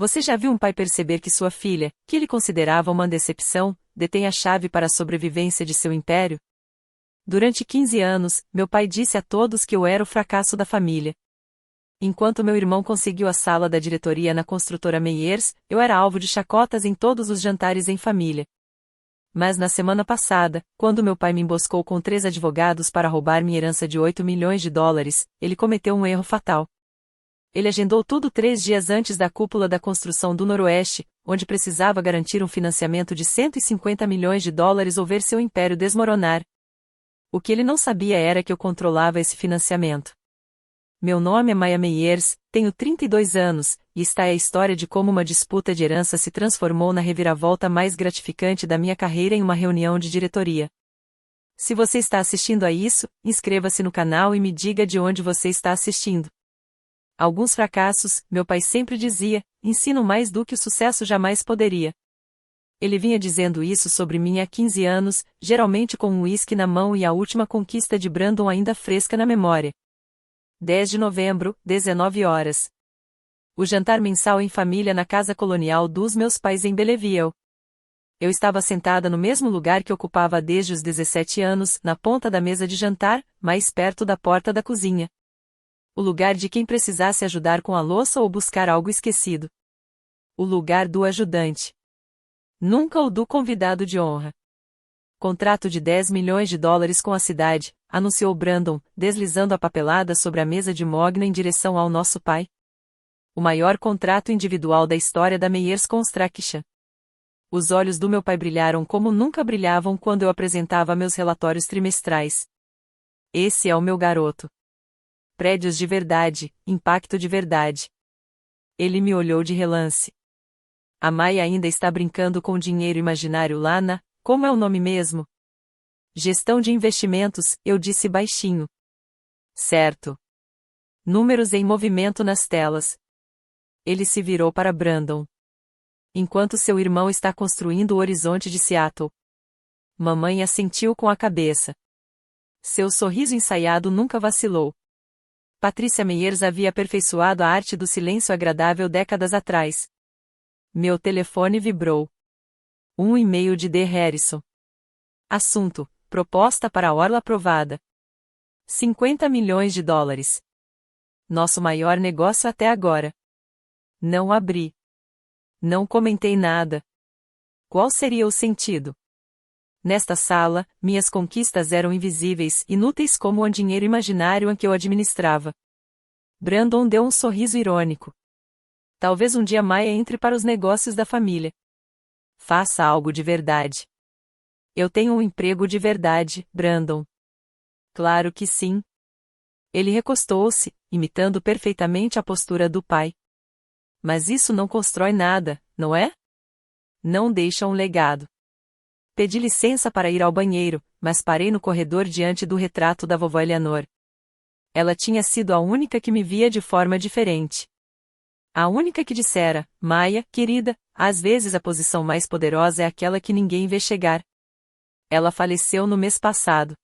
Você já viu um pai perceber que sua filha, que ele considerava uma decepção, detém a chave para a sobrevivência de seu império? Durante 15 anos, meu pai disse a todos que eu era o fracasso da família. Enquanto meu irmão conseguiu a sala da diretoria na construtora Meyers, eu era alvo de chacotas em todos os jantares em família. Mas na semana passada, quando meu pai me emboscou com 3 advogados para roubar minha herança de 8 milhões de dólares, ele cometeu um erro fatal. Ele agendou tudo 3 dias antes da cúpula da construção do Noroeste, onde precisava garantir um financiamento de 150 milhões de dólares ou ver seu império desmoronar. O que ele não sabia era que eu controlava esse financiamento. Meu nome é Maya Meyers, tenho 32 anos, e está aí a história de como uma disputa de herança se transformou na reviravolta mais gratificante da minha carreira em uma reunião de diretoria. Se você está assistindo a isso, inscreva-se no canal e me diga de onde você está assistindo. Alguns fracassos, meu pai sempre dizia, ensinam mais do que o sucesso jamais poderia. Ele vinha dizendo isso sobre mim há 15 anos, geralmente com um uísque na mão e a última conquista de Brandon ainda fresca na memória. 10 de novembro, 19 horas. O jantar mensal em família na casa colonial dos meus pais em Belleville. Eu estava sentada no mesmo lugar que ocupava desde os 17 anos, na ponta da mesa de jantar, mais perto da porta da cozinha. O lugar de quem precisasse ajudar com a louça ou buscar algo esquecido. O lugar do ajudante. Nunca o do convidado de honra. Contrato de 10 milhões de dólares com a cidade, anunciou Brandon, deslizando a papelada sobre a mesa de mogno em direção ao nosso pai. O maior contrato individual da história da Meyers Construction. Os olhos do meu pai brilharam como nunca brilhavam quando eu apresentava meus relatórios trimestrais. Esse é o meu garoto. Prédios de verdade, impacto de verdade. Ele me olhou de relance. A Maya ainda está brincando com dinheiro imaginário lá na... Como é o nome mesmo? Gestão de investimentos, eu disse baixinho. Certo. Números em movimento nas telas. Ele se virou para Brandon. Enquanto seu irmão está construindo o horizonte de Seattle. Mamãe assentiu com a cabeça. Seu sorriso ensaiado nunca vacilou. Patricia Meyers havia aperfeiçoado a arte do silêncio agradável décadas atrás. Meu telefone vibrou. Um e-mail de D. Harrison. Assunto: proposta para a orla aprovada. 50 milhões de dólares. Nosso maior negócio até agora. Não abri. Não comentei nada. Qual seria o sentido? Nesta sala, minhas conquistas eram invisíveis, inúteis como o dinheiro imaginário em que eu administrava. Brandon deu um sorriso irônico. Talvez um dia Maya entre para os negócios da família. Faça algo de verdade. Eu tenho um emprego de verdade, Brandon. Claro que sim. Ele recostou-se, imitando perfeitamente a postura do pai. Mas isso não constrói nada, não é? Não deixa um legado. Pedi licença para ir ao banheiro, mas parei no corredor diante do retrato da vovó Eleanor. Ela tinha sido a única que me via de forma diferente. A única que dissera, Maya, querida, às vezes a posição mais poderosa é aquela que ninguém vê chegar. Ela faleceu no mês passado.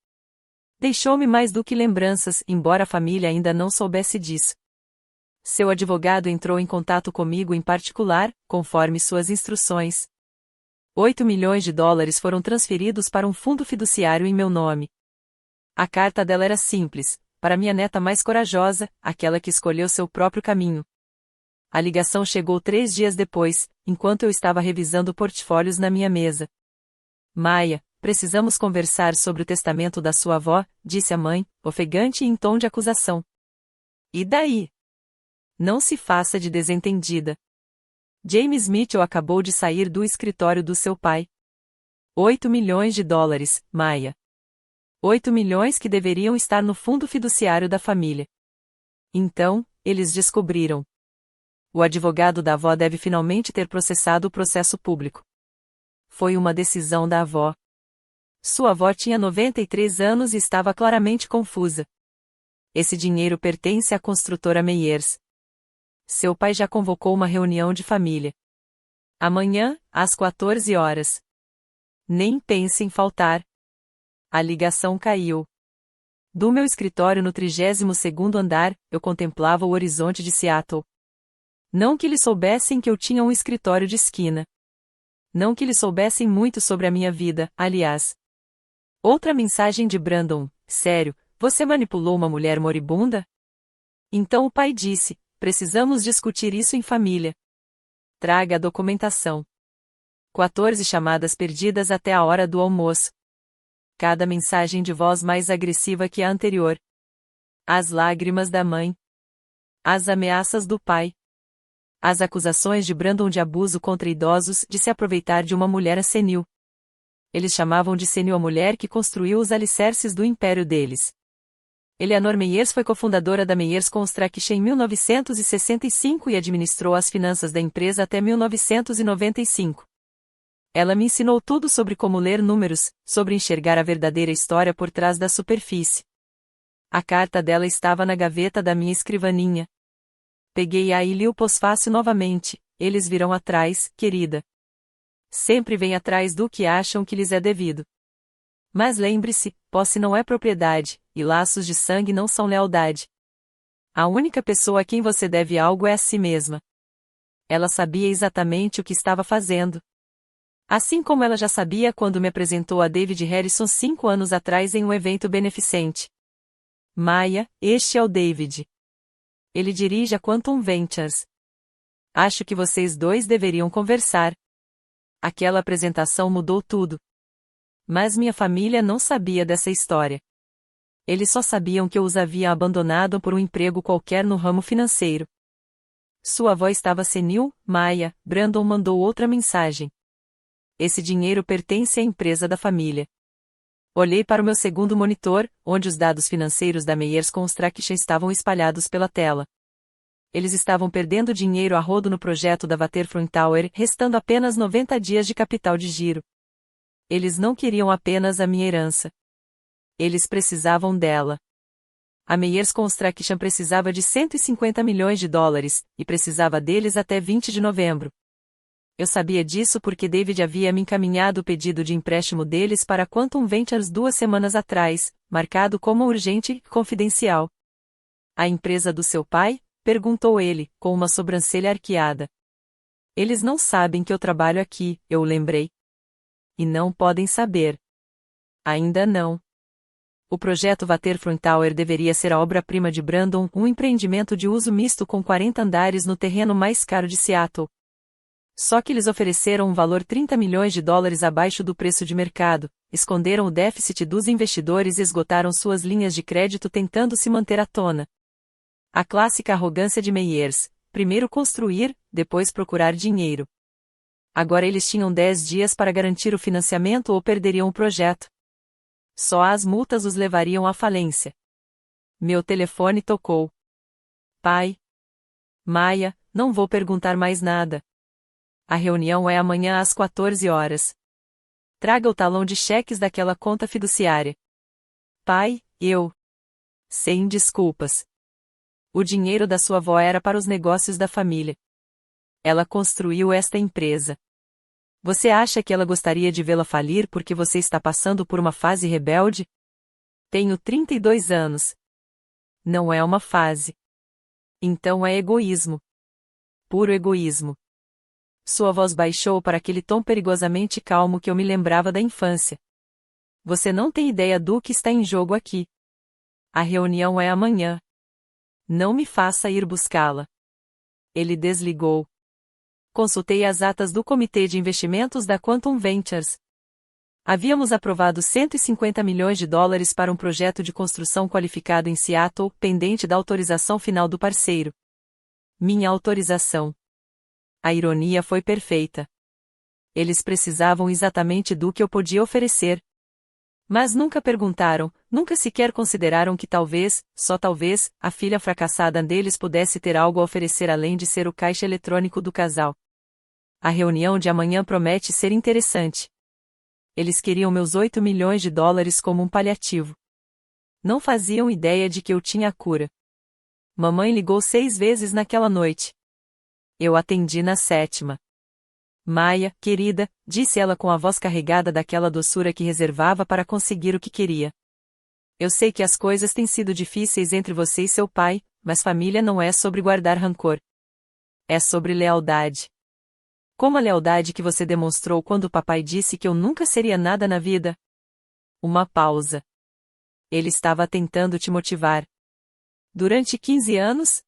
Deixou-me mais do que lembranças, embora a família ainda não soubesse disso. Seu advogado entrou em contato comigo em particular, conforme suas instruções. 8 milhões de dólares foram transferidos para um fundo fiduciário em meu nome. A carta dela era simples, para minha neta mais corajosa, aquela que escolheu seu próprio caminho. A ligação chegou 3 dias depois, enquanto eu estava revisando portfólios na minha mesa. Maya, precisamos conversar sobre o testamento da sua avó, disse a mãe, ofegante e em tom de acusação. E daí? Não se faça de desentendida. James Mitchell acabou de sair do escritório do seu pai. 8 milhões de dólares, Maya. 8 milhões que deveriam estar no fundo fiduciário da família. Então, eles descobriram. O advogado da avó deve finalmente ter processado o processo público. Foi uma decisão da avó. Sua avó tinha 93 anos e estava claramente confusa. Esse dinheiro pertence à construtora Meyers. Seu pai já convocou uma reunião de família. Amanhã, às 14 horas. Nem pense em faltar. A ligação caiu. Do meu escritório no 32º andar, eu contemplava o horizonte de Seattle. Não que eles soubessem que eu tinha um escritório de esquina. Não que eles soubessem muito sobre a minha vida, aliás. Outra mensagem de Brandon: sério, você manipulou uma mulher moribunda? Então o pai disse: precisamos discutir isso em família. Traga a documentação. 14 chamadas perdidas até a hora do almoço. Cada mensagem de voz mais agressiva que a anterior. As lágrimas da mãe. As ameaças do pai. As acusações de Brandon de abuso contra idosos, de se aproveitar de uma mulher senil. Eles chamavam de senil a mulher que construiu os alicerces do império deles. Eleanor Meyers foi cofundadora da Meyers Construction em 1965 e administrou as finanças da empresa até 1995. Ela me ensinou tudo sobre como ler números, sobre enxergar a verdadeira história por trás da superfície. A carta dela estava na gaveta da minha escrivaninha. Peguei-a e li o pós-fácil novamente. Eles virão atrás, querida. Sempre vêm atrás do que acham que lhes é devido. Mas lembre-se, posse não é propriedade, e laços de sangue não são lealdade. A única pessoa a quem você deve algo é a si mesma. Ela sabia exatamente o que estava fazendo. Assim como ela já sabia quando me apresentou a David Harrison 5 anos atrás em um evento beneficente. Maya, este é o David. Ele dirige a Quantum Ventures. Acho que vocês dois deveriam conversar. Aquela apresentação mudou tudo. Mas minha família não sabia dessa história. Eles só sabiam que eu os havia abandonado por um emprego qualquer no ramo financeiro. Sua avó estava senil, Maya. Brandon mandou outra mensagem. Esse dinheiro pertence à empresa da família. Olhei para o meu segundo monitor, onde os dados financeiros da Meyers Construction estavam espalhados pela tela. Eles estavam perdendo dinheiro a rodo no projeto da Waterfront Tower, restando apenas 90 dias de capital de giro. Eles não queriam apenas a minha herança. Eles precisavam dela. A Meyers Construction precisava de 150 milhões de dólares, e precisava deles até 20 de novembro. Eu sabia disso porque David havia me encaminhado o pedido de empréstimo deles para Quantum Ventures 2 semanas atrás, marcado como urgente e confidencial. A empresa do seu pai? Perguntou ele, com uma sobrancelha arqueada. Eles não sabem que eu trabalho aqui, eu lembrei. E não podem saber. Ainda não. O projeto Waterfront Tower deveria ser a obra-prima de Brandon, um empreendimento de uso misto com 40 andares no terreno mais caro de Seattle. Só que eles ofereceram um valor 30 milhões de dólares abaixo do preço de mercado, esconderam o déficit dos investidores e esgotaram suas linhas de crédito tentando se manter à tona. A clássica arrogância de Meyers: primeiro construir, depois procurar dinheiro. Agora eles tinham 10 dias para garantir o financiamento ou perderiam o projeto. Só as multas os levariam à falência. Meu telefone tocou. Pai. Maya, não vou perguntar mais nada. A reunião é amanhã às 14 horas. Traga o talão de cheques daquela conta fiduciária. Pai, eu. Sem desculpas. O dinheiro da sua avó era para os negócios da família. Ela construiu esta empresa. Você acha que ela gostaria de vê-la falir porque você está passando por uma fase rebelde? Tenho 32 anos. Não é uma fase. Então é egoísmo. Puro egoísmo. Sua voz baixou para aquele tom perigosamente calmo que eu me lembrava da infância. Você não tem ideia do que está em jogo aqui. A reunião é amanhã. Não me faça ir buscá-la. Ele desligou. Consultei as atas do Comitê de Investimentos da Quantum Ventures. Havíamos aprovado 150 milhões de dólares para um projeto de construção qualificado em Seattle, pendente da autorização final do parceiro. Minha autorização. A ironia foi perfeita. Eles precisavam exatamente do que eu podia oferecer. Mas nunca perguntaram, nunca sequer consideraram que talvez, só talvez, a filha fracassada deles pudesse ter algo a oferecer além de ser o caixa eletrônico do casal. A reunião de amanhã promete ser interessante. Eles queriam meus 8 milhões de dólares como um paliativo. Não faziam ideia de que eu tinha a cura. Mamãe ligou 6 vezes naquela noite. Eu atendi na 7ª. Maya, querida, disse ela com a voz carregada daquela doçura que reservava para conseguir o que queria. Eu sei que as coisas têm sido difíceis entre você e seu pai, mas família não é sobre guardar rancor. É sobre lealdade. Como a lealdade que você demonstrou quando o papai disse que eu nunca seria nada na vida? Uma pausa. Ele estava tentando te motivar. Durante 15 anos?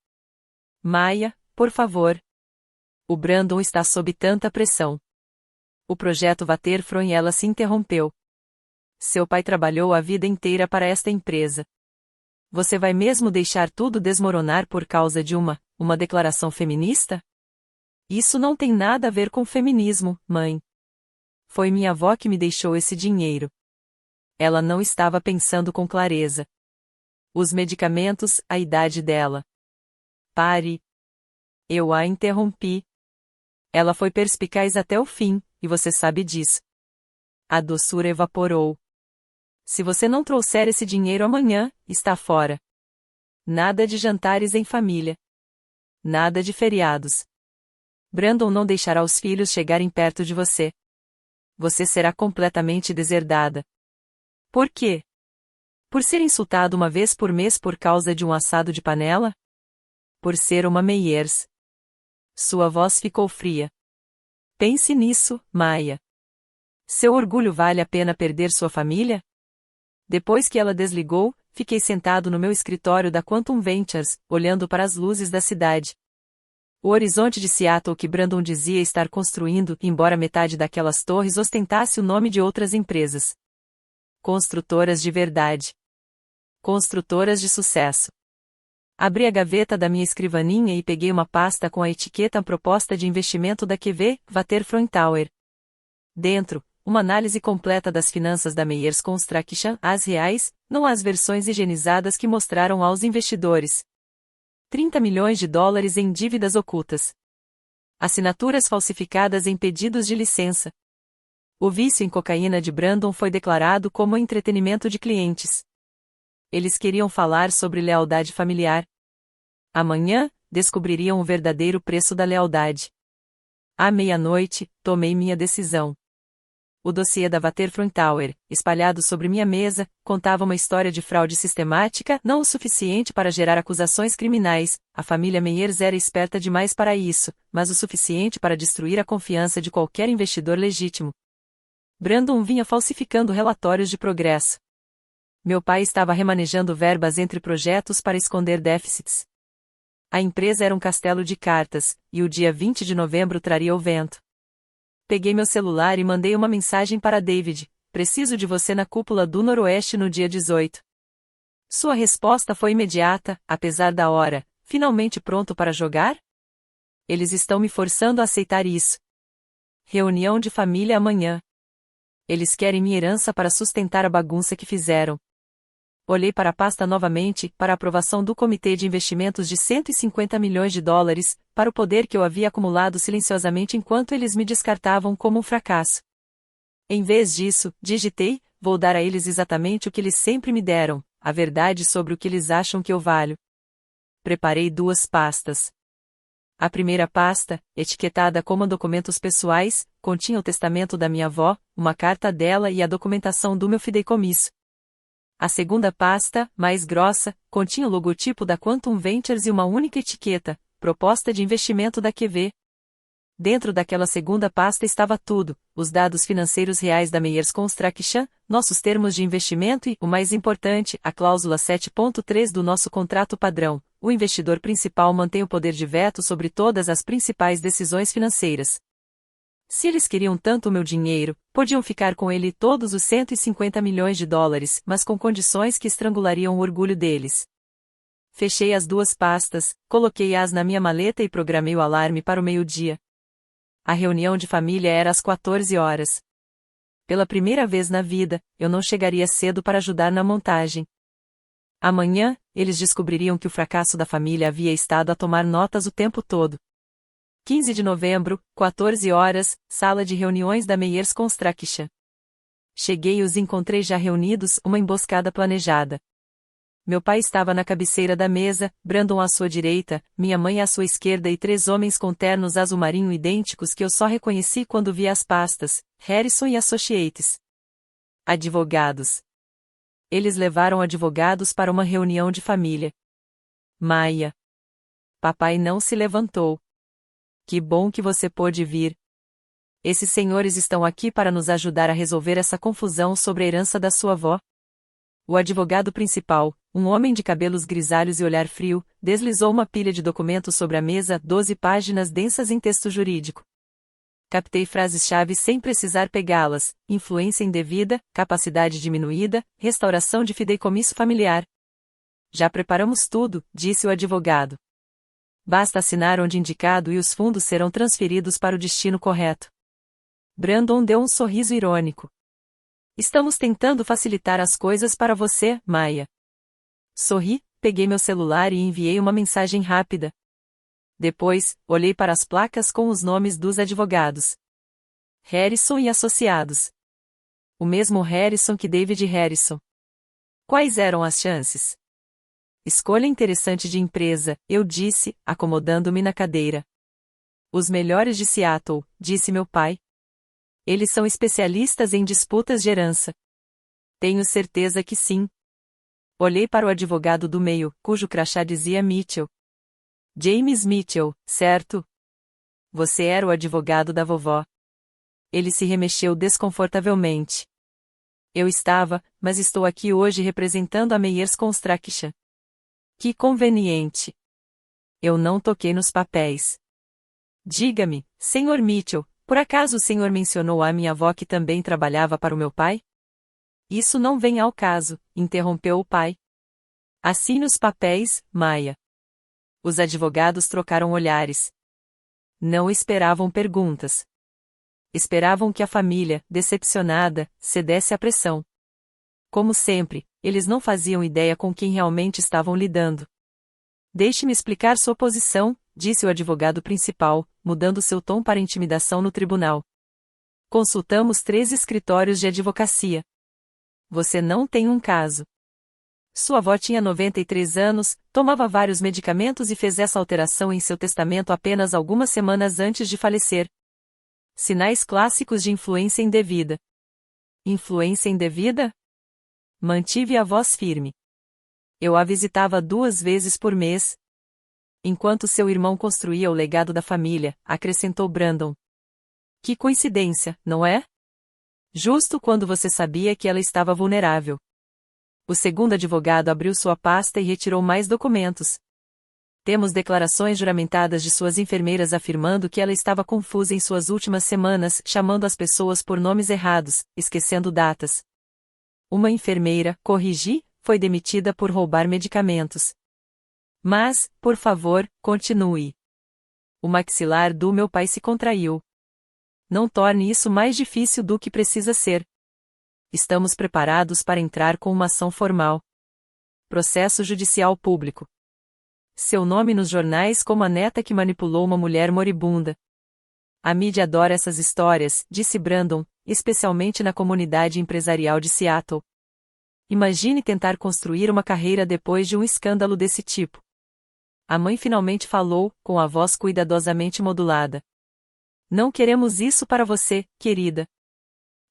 Maia, por favor. O Brandon está sob tanta pressão. O projeto Waterfront e ela se interrompeu. Seu pai trabalhou a vida inteira para esta empresa. Você vai mesmo deixar tudo desmoronar por causa de uma declaração feminista? Isso não tem nada a ver com feminismo, mãe. Foi minha avó que me deixou esse dinheiro. Ela não estava pensando com clareza. Os medicamentos, a idade dela. Pare. Eu a interrompi. Ela foi perspicaz até o fim, e você sabe disso. A doçura evaporou. Se você não trouxer esse dinheiro amanhã, está fora. Nada de jantares em família. Nada de feriados. Brandon não deixará os filhos chegarem perto de você. Você será completamente deserdada. Por quê? Por ser insultado uma vez por mês por causa de um assado de panela? Por ser uma Meyers. Sua voz ficou fria. Pense nisso, Maia. Seu orgulho vale a pena perder sua família? Depois que ela desligou, fiquei sentado no meu escritório da Quantum Ventures, olhando para as luzes da cidade. O horizonte de Seattle que Brandon dizia estar construindo, embora metade daquelas torres ostentasse o nome de outras empresas. Construtoras de verdade. Construtoras de sucesso. Abri a gaveta da minha escrivaninha e peguei uma pasta com a etiqueta Proposta de Investimento da QV, Waterfront Tower. Dentro, uma análise completa das finanças da Meyers Construction, as reais, não as versões higienizadas que mostraram aos investidores. 30 milhões de dólares em dívidas ocultas. Assinaturas falsificadas em pedidos de licença. O vício em cocaína de Brandon foi declarado como entretenimento de clientes. Eles queriam falar sobre lealdade familiar. Amanhã, descobririam o verdadeiro preço da lealdade. À meia-noite, tomei minha decisão. O dossiê da Waterfront Tower, espalhado sobre minha mesa, contava uma história de fraude sistemática, não o suficiente para gerar acusações criminais. A família Meyers era esperta demais para isso, mas o suficiente para destruir a confiança de qualquer investidor legítimo. Brandon vinha falsificando relatórios de progresso. Meu pai estava remanejando verbas entre projetos para esconder déficits. A empresa era um castelo de cartas, e o dia 20 de novembro traria o vento. Peguei meu celular e mandei uma mensagem para David: preciso de você na cúpula do Noroeste no dia 18. Sua resposta foi imediata, apesar da hora: finalmente pronto para jogar? Eles estão me forçando a aceitar isso. Reunião de família amanhã. Eles querem minha herança para sustentar a bagunça que fizeram. Olhei para a pasta novamente, para a aprovação do Comitê de Investimentos de 150 milhões de dólares, para o poder que eu havia acumulado silenciosamente enquanto eles me descartavam como um fracasso. Em vez disso, digitei: vou dar a eles exatamente o que eles sempre me deram, a verdade sobre o que eles acham que eu valho. Preparei 2 pastas. A primeira pasta, etiquetada como documentos pessoais, continha o testamento da minha avó, uma carta dela e a documentação do meu fideicomisso. A segunda pasta, mais grossa, continha o logotipo da Quantum Ventures e uma única etiqueta: Proposta de Investimento da QV. Dentro daquela segunda pasta estava tudo: os dados financeiros reais da Meyers Construction, nossos termos de investimento e, o mais importante, a cláusula 7.3 do nosso contrato padrão. O investidor principal mantém o poder de veto sobre todas as principais decisões financeiras. Se eles queriam tanto o meu dinheiro, podiam ficar com ele todos os 150 milhões de dólares, mas com condições que estrangulariam o orgulho deles. Fechei as 2 pastas, coloquei-as na minha maleta e programei o alarme para o meio-dia. A reunião de família era às 14 horas. Pela primeira vez na vida, eu não chegaria cedo para ajudar na montagem. Amanhã, eles descobririam que o fracasso da família havia estado a tomar notas o tempo todo. 15 de novembro, 14 horas, sala de reuniões da Meyers Construction. Cheguei e os encontrei já reunidos, uma emboscada planejada. Meu pai estava na cabeceira da mesa, Brandon à sua direita, minha mãe à sua esquerda e 3 homens com ternos azul marinho idênticos que eu só reconheci quando vi as pastas: Harrison e Associates. Advogados. Eles levaram advogados para uma reunião de família. Maia. Papai não se levantou. Que bom que você pôde vir. Esses senhores estão aqui para nos ajudar a resolver essa confusão sobre a herança da sua avó. O advogado principal, um homem de cabelos grisalhos e olhar frio, deslizou uma pilha de documentos sobre a mesa, 12 páginas densas em texto jurídico. Captei frases-chave sem precisar pegá-las: influência indevida, capacidade diminuída, restauração de fideicomisso familiar. Já preparamos tudo, disse o advogado. Basta assinar onde indicado e os fundos serão transferidos para o destino correto. Brandon deu um sorriso irônico. Estamos tentando facilitar as coisas para você, Maya. Sorri, peguei meu celular e enviei uma mensagem rápida. Depois, olhei para as placas com os nomes dos advogados. Harrison e Associados. O mesmo Harrison que David Harrison. Quais eram as chances? Escolha interessante de empresa, eu disse, acomodando-me na cadeira. Os melhores de Seattle, disse meu pai. Eles são especialistas em disputas de herança. Tenho certeza que sim. Olhei para o advogado do meio, cujo crachá dizia Mitchell. James Mitchell, certo? Você era o advogado da vovó. Ele se remexeu desconfortavelmente. Eu estava, mas estou aqui hoje representando a Meyers Construction. Que conveniente. Eu não toquei nos papéis. Diga-me, Sr. Mitchell, por acaso o senhor mencionou a minha avó que também trabalhava para o meu pai? Isso não vem ao caso, interrompeu o pai. Assine os papéis, Maya. Os advogados trocaram olhares. Não esperavam perguntas. Esperavam que a família, decepcionada, cedesse à pressão. Como sempre, eles não faziam ideia com quem realmente estavam lidando. Deixe-me explicar sua posição, disse o advogado principal, mudando seu tom para intimidação no tribunal. Consultamos 3 escritórios de advocacia. Você não tem um caso. Sua avó tinha 93 anos, tomava vários medicamentos e fez essa alteração em seu testamento apenas algumas semanas antes de falecer. Sinais clássicos de influência indevida. Influência indevida? Mantive a voz firme. Eu a visitava 2 vezes por mês. Enquanto seu irmão construía o legado da família, acrescentou Brandon. Que coincidência, não é? Justo quando você sabia que ela estava vulnerável. O segundo advogado abriu sua pasta e retirou mais documentos. Temos declarações juramentadas de suas enfermeiras afirmando que ela estava confusa em suas últimas semanas, chamando as pessoas por nomes errados, esquecendo datas. Uma enfermeira, corrigi, foi demitida por roubar medicamentos. Mas, por favor, continue. O maxilar do meu pai se contraiu. Não torne isso mais difícil do que precisa ser. Estamos preparados para entrar com uma ação formal. Processo judicial público. Seu nome nos jornais como a neta que manipulou uma mulher moribunda. A mídia adora essas histórias, disse Brandon, especialmente na comunidade empresarial de Seattle. Imagine tentar construir uma carreira depois de um escândalo desse tipo. A mãe finalmente falou, com a voz cuidadosamente modulada. Não queremos isso para você, querida.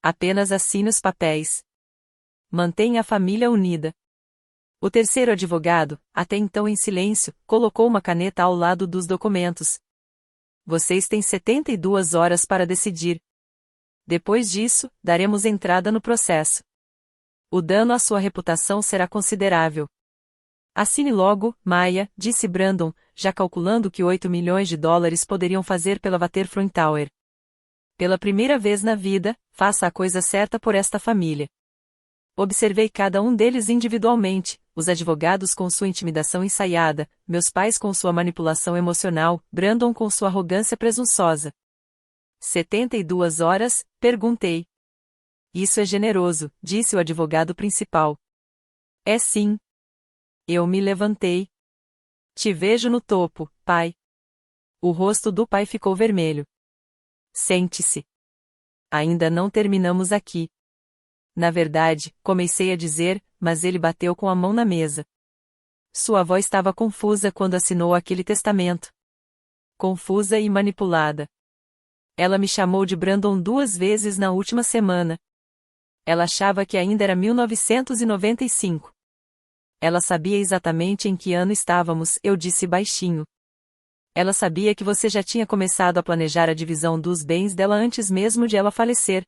Apenas assine os papéis. Mantenha a família unida. O terceiro advogado, até então em silêncio, colocou uma caneta ao lado dos documentos. Vocês têm 72 horas para decidir. Depois disso, daremos entrada no processo. O dano à sua reputação será considerável. Assine logo, Maya, disse Brandon, já calculando que 8 milhões de dólares poderiam fazer pela Waterfront Tower. Pela primeira vez na vida, faça a coisa certa por esta família. Observei cada um deles individualmente, os advogados com sua intimidação ensaiada, meus pais com sua manipulação emocional, Brandon com sua arrogância presunçosa. 72 horas? Perguntei. Isso é generoso, disse o advogado principal. É sim. Eu me levantei. Te vejo no topo, pai. O rosto do pai ficou vermelho. Sente-se. Ainda não terminamos aqui. Na verdade, comecei a dizer, mas ele bateu com a mão na mesa. Sua avó estava confusa quando assinou aquele testamento. Confusa e manipulada. Ela me chamou de Brandon 2 vezes na última semana. Ela achava que ainda era 1995. Ela sabia exatamente em que ano estávamos, eu disse baixinho. Ela sabia que você já tinha começado a planejar a divisão dos bens dela antes mesmo de ela falecer.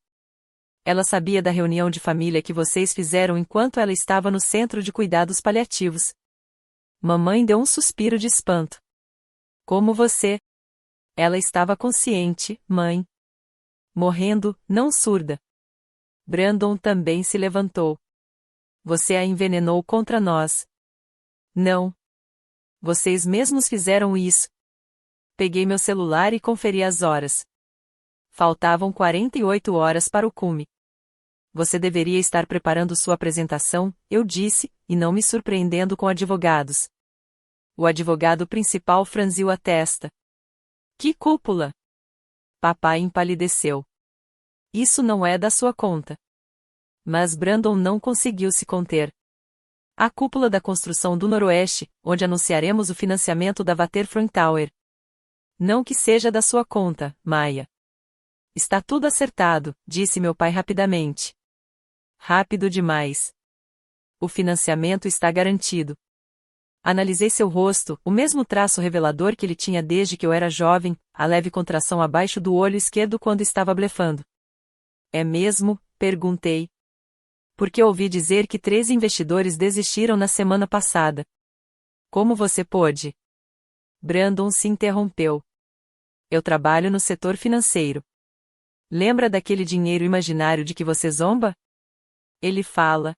Ela sabia da reunião de família que vocês fizeram enquanto ela estava no centro de cuidados paliativos. Mamãe deu um suspiro de espanto. Como você? Ela estava consciente, mãe. Morrendo, não surda. Brandon também se levantou. Você a envenenou contra nós. Não. Vocês mesmos fizeram isso. Peguei meu celular e conferi as horas. Faltavam 48 horas para o cume. Você deveria estar preparando sua apresentação, eu disse, e não me surpreendendo com advogados. O advogado principal franziu a testa. Que cúpula! Papai empalideceu. Isso não é da sua conta. Mas Brandon não conseguiu se conter. A cúpula da construção do Noroeste, onde anunciaremos o financiamento da Waterfront Tower. Não que seja da sua conta, Maia. Está tudo acertado, disse meu pai rapidamente. Rápido demais. O financiamento está garantido. Analisei seu rosto, o mesmo traço revelador que ele tinha desde que eu era jovem, a leve contração abaixo do olho esquerdo quando estava blefando. É mesmo? Perguntei. Porque ouvi dizer que 3 investidores desistiram na semana passada. Como você pôde? Brandon se interrompeu. Eu trabalho no setor financeiro. Lembra daquele dinheiro imaginário de que você zomba? Ele fala.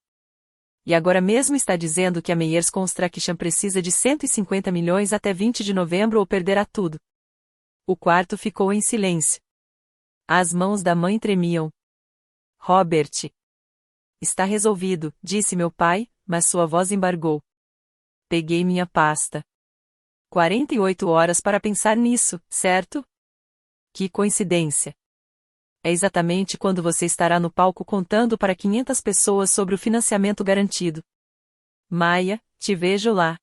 E agora mesmo está dizendo que a Meyers Construction precisa de 150 milhões até 20 de novembro ou perderá tudo. O quarto ficou em silêncio. As mãos da mãe tremiam. Robert. Está resolvido, disse meu pai, mas sua voz embargou. Peguei minha pasta. 48 horas para pensar nisso, certo? Que coincidência. É exatamente quando você estará no palco contando para 500 pessoas sobre o financiamento garantido. Maia, te vejo lá.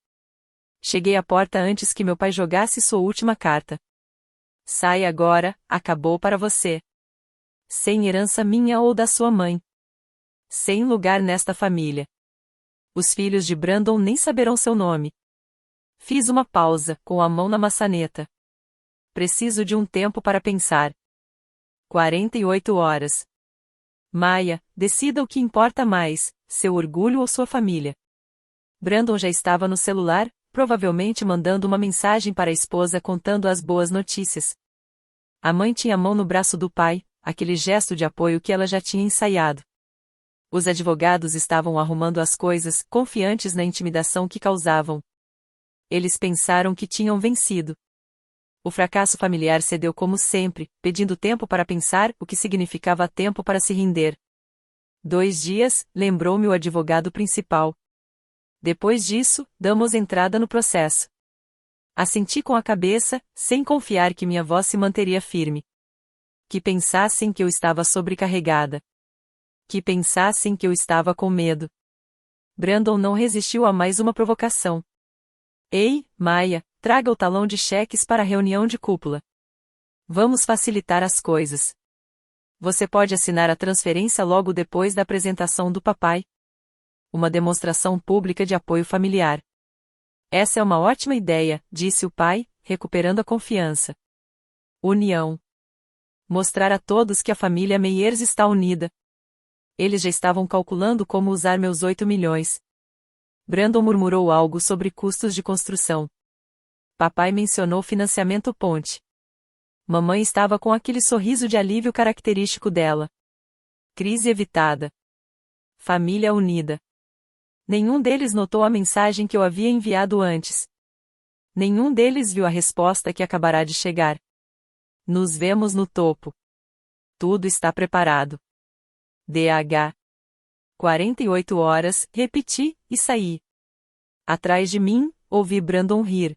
Cheguei à porta antes que meu pai jogasse sua última carta. Sai agora, acabou para você. Sem herança minha ou da sua mãe. Sem lugar nesta família. Os filhos de Brandon nem saberão seu nome. Fiz uma pausa, com a mão na maçaneta. Preciso de um tempo para pensar. 48 horas. Maia, decida o que importa mais, seu orgulho ou sua família. Brandon já estava no celular, provavelmente mandando uma mensagem para a esposa contando as boas notícias. A mãe tinha a mão no braço do pai, aquele gesto de apoio que ela já tinha ensaiado. Os advogados estavam arrumando as coisas, confiantes na intimidação que causavam. Eles pensaram que tinham vencido. O fracasso familiar cedeu como sempre, pedindo tempo para pensar, o que significava tempo para se render. 2 dias, lembrou-me o advogado principal. Depois disso, damos entrada no processo. Assenti com a cabeça, sem confiar que minha voz se manteria firme. Que pensassem que eu estava sobrecarregada. Que pensassem que eu estava com medo. Brandon não resistiu a mais uma provocação. Ei, Maia, traga o talão de cheques para a reunião de cúpula. Vamos facilitar as coisas. Você pode assinar a transferência logo depois da apresentação do papai. Uma demonstração pública de apoio familiar. Essa é uma ótima ideia, disse o pai, recuperando a confiança. União. Mostrar a todos que a família Meyers está unida. Eles já estavam calculando como usar meus 8 milhões. Brandon murmurou algo sobre custos de construção. Papai mencionou financiamento ponte. Mamãe estava com aquele sorriso de alívio característico dela. Crise evitada. Família unida. Nenhum deles notou a mensagem que eu havia enviado antes. Nenhum deles viu a resposta que acabará de chegar. Nos vemos no topo. Tudo está preparado. DH. 48 horas, repeti, e saí. Atrás de mim, ouvi Brandon rir.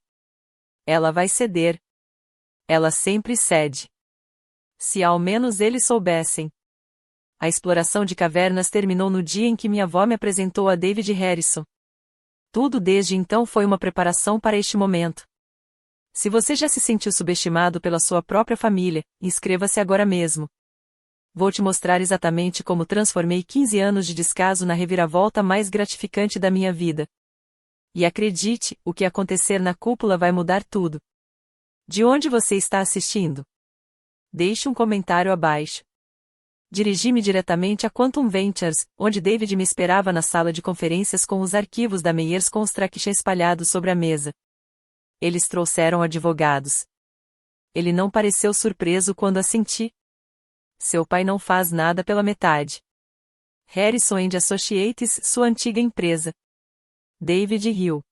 Ela vai ceder. Ela sempre cede. Se ao menos eles soubessem. A exploração de cavernas terminou no dia em que minha avó me apresentou a David Harrison. Tudo desde então foi uma preparação para este momento. Se você já se sentiu subestimado pela sua própria família, inscreva-se agora mesmo. Vou te mostrar exatamente como transformei 15 anos de descaso na reviravolta mais gratificante da minha vida. E acredite, o que acontecer na cúpula vai mudar tudo. De onde você está assistindo? Deixe um comentário abaixo. Dirigi-me diretamente a Quantum Ventures, onde David me esperava na sala de conferências com os arquivos da Meyers Construction espalhados sobre a mesa. Eles trouxeram advogados. Ele não pareceu surpreso quando assenti. Seu pai não faz nada pela metade. Harrison & Associates, sua antiga empresa. David riu.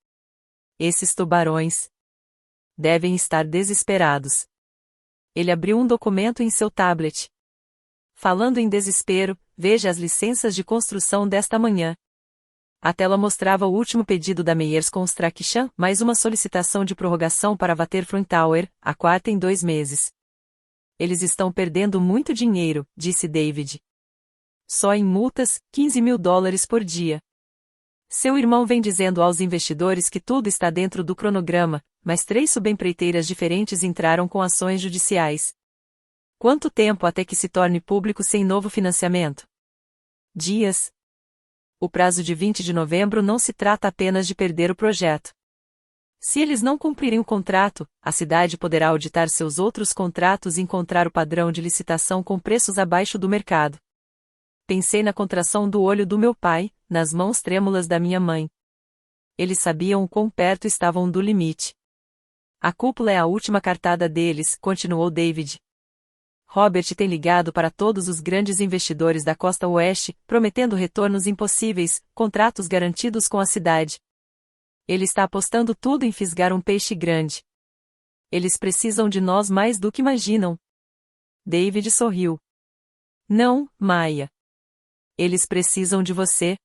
Esses tubarões devem estar desesperados. Ele abriu um documento em seu tablet. Falando em desespero, veja as licenças de construção desta manhã. A tela mostrava o último pedido da Meyers Construction, mais uma solicitação de prorrogação para Waterfront Tower, a quarta em 2 meses. Eles estão perdendo muito dinheiro, disse David. Só em multas, $15.000 por dia. Seu irmão vem dizendo aos investidores que tudo está dentro do cronograma, mas 3 subempreiteiras diferentes entraram com ações judiciais. Quanto tempo até que se torne público sem novo financiamento? Dias. O prazo de 20 de novembro não se trata apenas de perder o projeto. Se eles não cumprirem o contrato, a cidade poderá auditar seus outros contratos e encontrar o padrão de licitação com preços abaixo do mercado. Pensei na contração do olho do meu pai, nas mãos trêmulas da minha mãe. Eles sabiam o quão perto estavam do limite. A cúpula é a última cartada deles, continuou David. Robert tem ligado para todos os grandes investidores da costa oeste, prometendo retornos impossíveis, contratos garantidos com a cidade. Ele está apostando tudo em fisgar um peixe grande. Eles precisam de nós mais do que imaginam. David sorriu. Não, Maya. Eles precisam de você.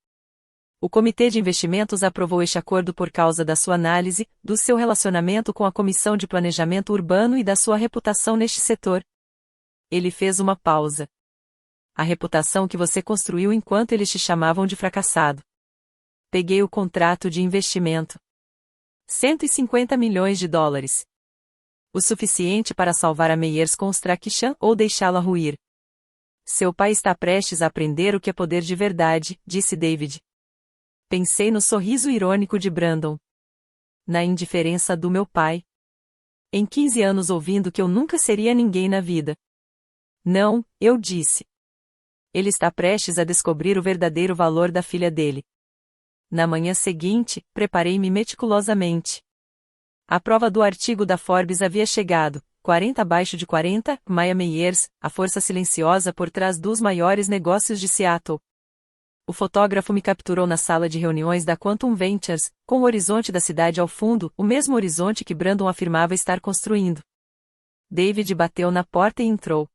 O Comitê de Investimentos aprovou este acordo por causa da sua análise, do seu relacionamento com a Comissão de Planejamento Urbano e da sua reputação neste setor. Ele fez uma pausa. A reputação que você construiu enquanto eles te chamavam de fracassado. Peguei o contrato de investimento. $150 milhões. O suficiente para salvar a Meyers Construction ou deixá-la ruir. Seu pai está prestes a aprender o que é poder de verdade, disse David. Pensei no sorriso irônico de Brandon. Na indiferença do meu pai. Em 15 anos ouvindo que eu nunca seria ninguém na vida. Não, eu disse. Ele está prestes a descobrir o verdadeiro valor da filha dele. Na manhã seguinte, preparei-me meticulosamente. A prova do artigo da Forbes havia chegado, 40 abaixo de 40, Maya Meyers, a força silenciosa por trás dos maiores negócios de Seattle. O fotógrafo me capturou na sala de reuniões da Quantum Ventures, com o horizonte da cidade ao fundo, o mesmo horizonte que Brandon afirmava estar construindo. David bateu na porta e entrou.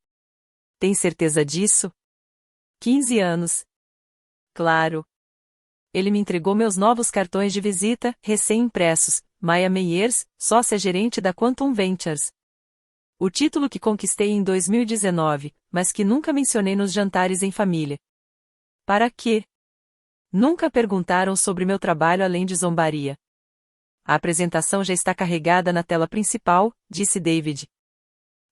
Tem certeza disso? 15 anos. Claro. Ele me entregou meus novos cartões de visita, recém-impressos, Maya Meyers, sócia-gerente da Quantum Ventures. O título que conquistei em 2019, mas que nunca mencionei nos jantares em família. Para quê? Nunca perguntaram sobre meu trabalho além de zombaria. A apresentação já está carregada na tela principal, disse David.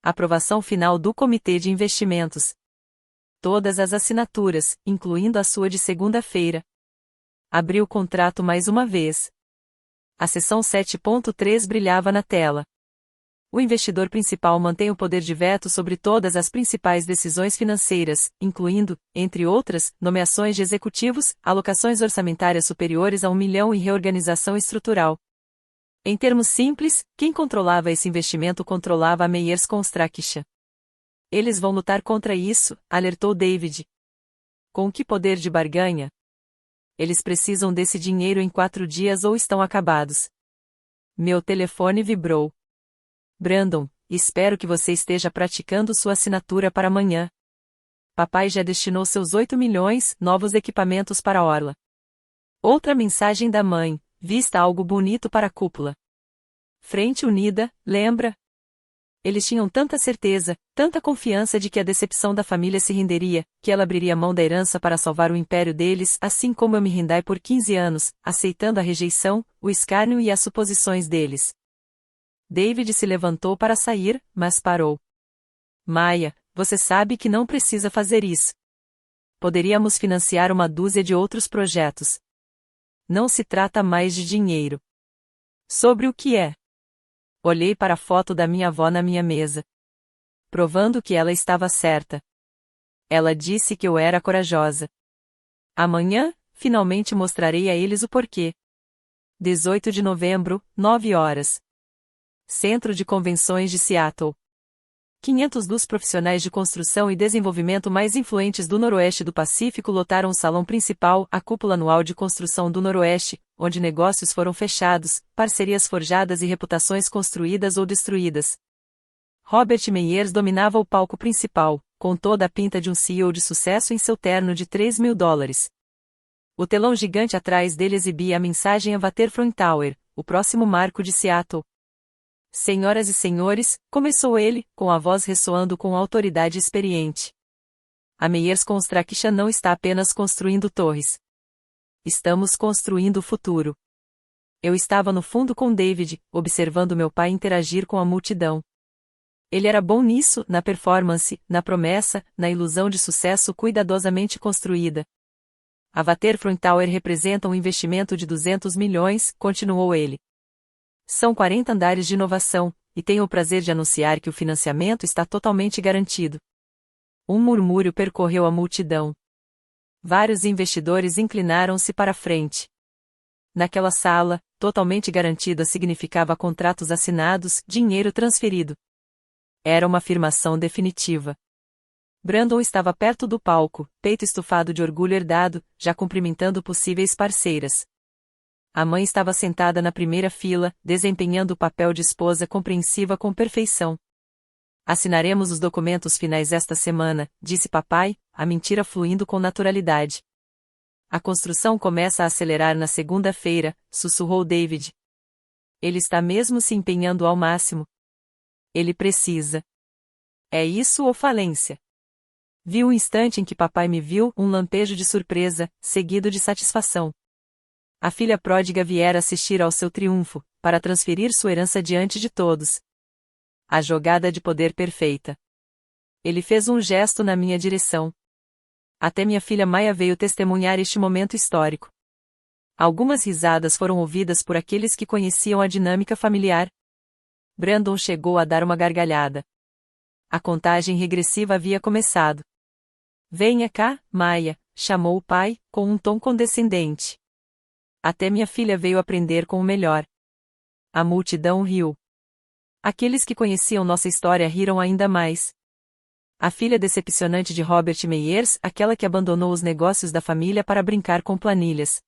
Aprovação final do Comitê de Investimentos. Todas as assinaturas, incluindo a sua de segunda-feira. Abri o contrato mais uma vez. A seção 7.3 brilhava na tela. O investidor principal mantém o poder de veto sobre todas as principais decisões financeiras, incluindo, entre outras, nomeações de executivos, alocações orçamentárias superiores a 1 milhão e reorganização estrutural. Em termos simples, quem controlava esse investimento controlava a Meyers Construction. Eles vão lutar contra isso, alertou David. Com que poder de barganha? Eles precisam desse dinheiro em 4 dias ou estão acabados. Meu telefone vibrou. Brandon, espero que você esteja praticando sua assinatura para amanhã. Papai já destinou seus 8 milhões, novos equipamentos para a orla. Outra mensagem da mãe, vista algo bonito para a cúpula. Frente unida, lembra? Eles tinham tanta certeza, tanta confiança de que a decepção da família se renderia, que ela abriria mão da herança para salvar o império deles, assim como eu me rendai por 15 anos, aceitando a rejeição, o escárnio e as suposições deles. David se levantou para sair, mas parou. Maya, você sabe que não precisa fazer isso. Poderíamos financiar uma dúzia de outros projetos. Não se trata mais de dinheiro. Sobre o que é? Olhei para a foto da minha avó na minha mesa, provando que ela estava certa. Ela disse que eu era corajosa. Amanhã, finalmente mostrarei a eles o porquê. 18 de novembro, 9 horas. Centro de Convenções de Seattle. 500 dos profissionais de construção e desenvolvimento mais influentes do Noroeste do Pacífico lotaram o salão principal, a cúpula anual de construção do Noroeste, onde negócios foram fechados, parcerias forjadas e reputações construídas ou destruídas. Robert Meyers dominava o palco principal, com toda a pinta de um CEO de sucesso em seu terno de $3.000. O telão gigante atrás dele exibia a mensagem A Waterfront Tower, o próximo marco de Seattle. Senhoras e senhores, começou ele, com a voz ressoando com autoridade experiente. A Meyers Construction não está apenas construindo torres. Estamos construindo o futuro. Eu estava no fundo com David, observando meu pai interagir com a multidão. Ele era bom nisso, na performance, na promessa, na ilusão de sucesso cuidadosamente construída. A Waterfront Tower representa um investimento de 200 milhões, continuou ele. São 40 andares de inovação, e tenho o prazer de anunciar que o financiamento está totalmente garantido. Um murmúrio percorreu a multidão. Vários investidores inclinaram-se para a frente. Naquela sala, totalmente garantida significava contratos assinados, dinheiro transferido. Era uma afirmação definitiva. Brandon estava perto do palco, peito estufado de orgulho herdado, já cumprimentando possíveis parceiras. A mãe estava sentada na primeira fila, desempenhando o papel de esposa compreensiva com perfeição. Assinaremos os documentos finais esta semana, disse papai, a mentira fluindo com naturalidade. A construção começa a acelerar na segunda-feira, sussurrou David. Ele está mesmo se empenhando ao máximo. Ele precisa. É isso ou falência? Vi um instante em que papai me viu, um lampejo de surpresa, seguido de satisfação. A filha pródiga viera assistir ao seu triunfo, para transferir sua herança diante de todos. A jogada de poder perfeita. Ele fez um gesto na minha direção. Até minha filha Maya veio testemunhar este momento histórico. Algumas risadas foram ouvidas por aqueles que conheciam a dinâmica familiar. Brandon chegou a dar uma gargalhada. A contagem regressiva havia começado. Venha cá, Maya, chamou o pai, com um tom condescendente. Até minha filha veio aprender com o melhor. A multidão riu. Aqueles que conheciam nossa história riram ainda mais. A filha decepcionante de Robert Meyers, aquela que abandonou os negócios da família para brincar com planilhas.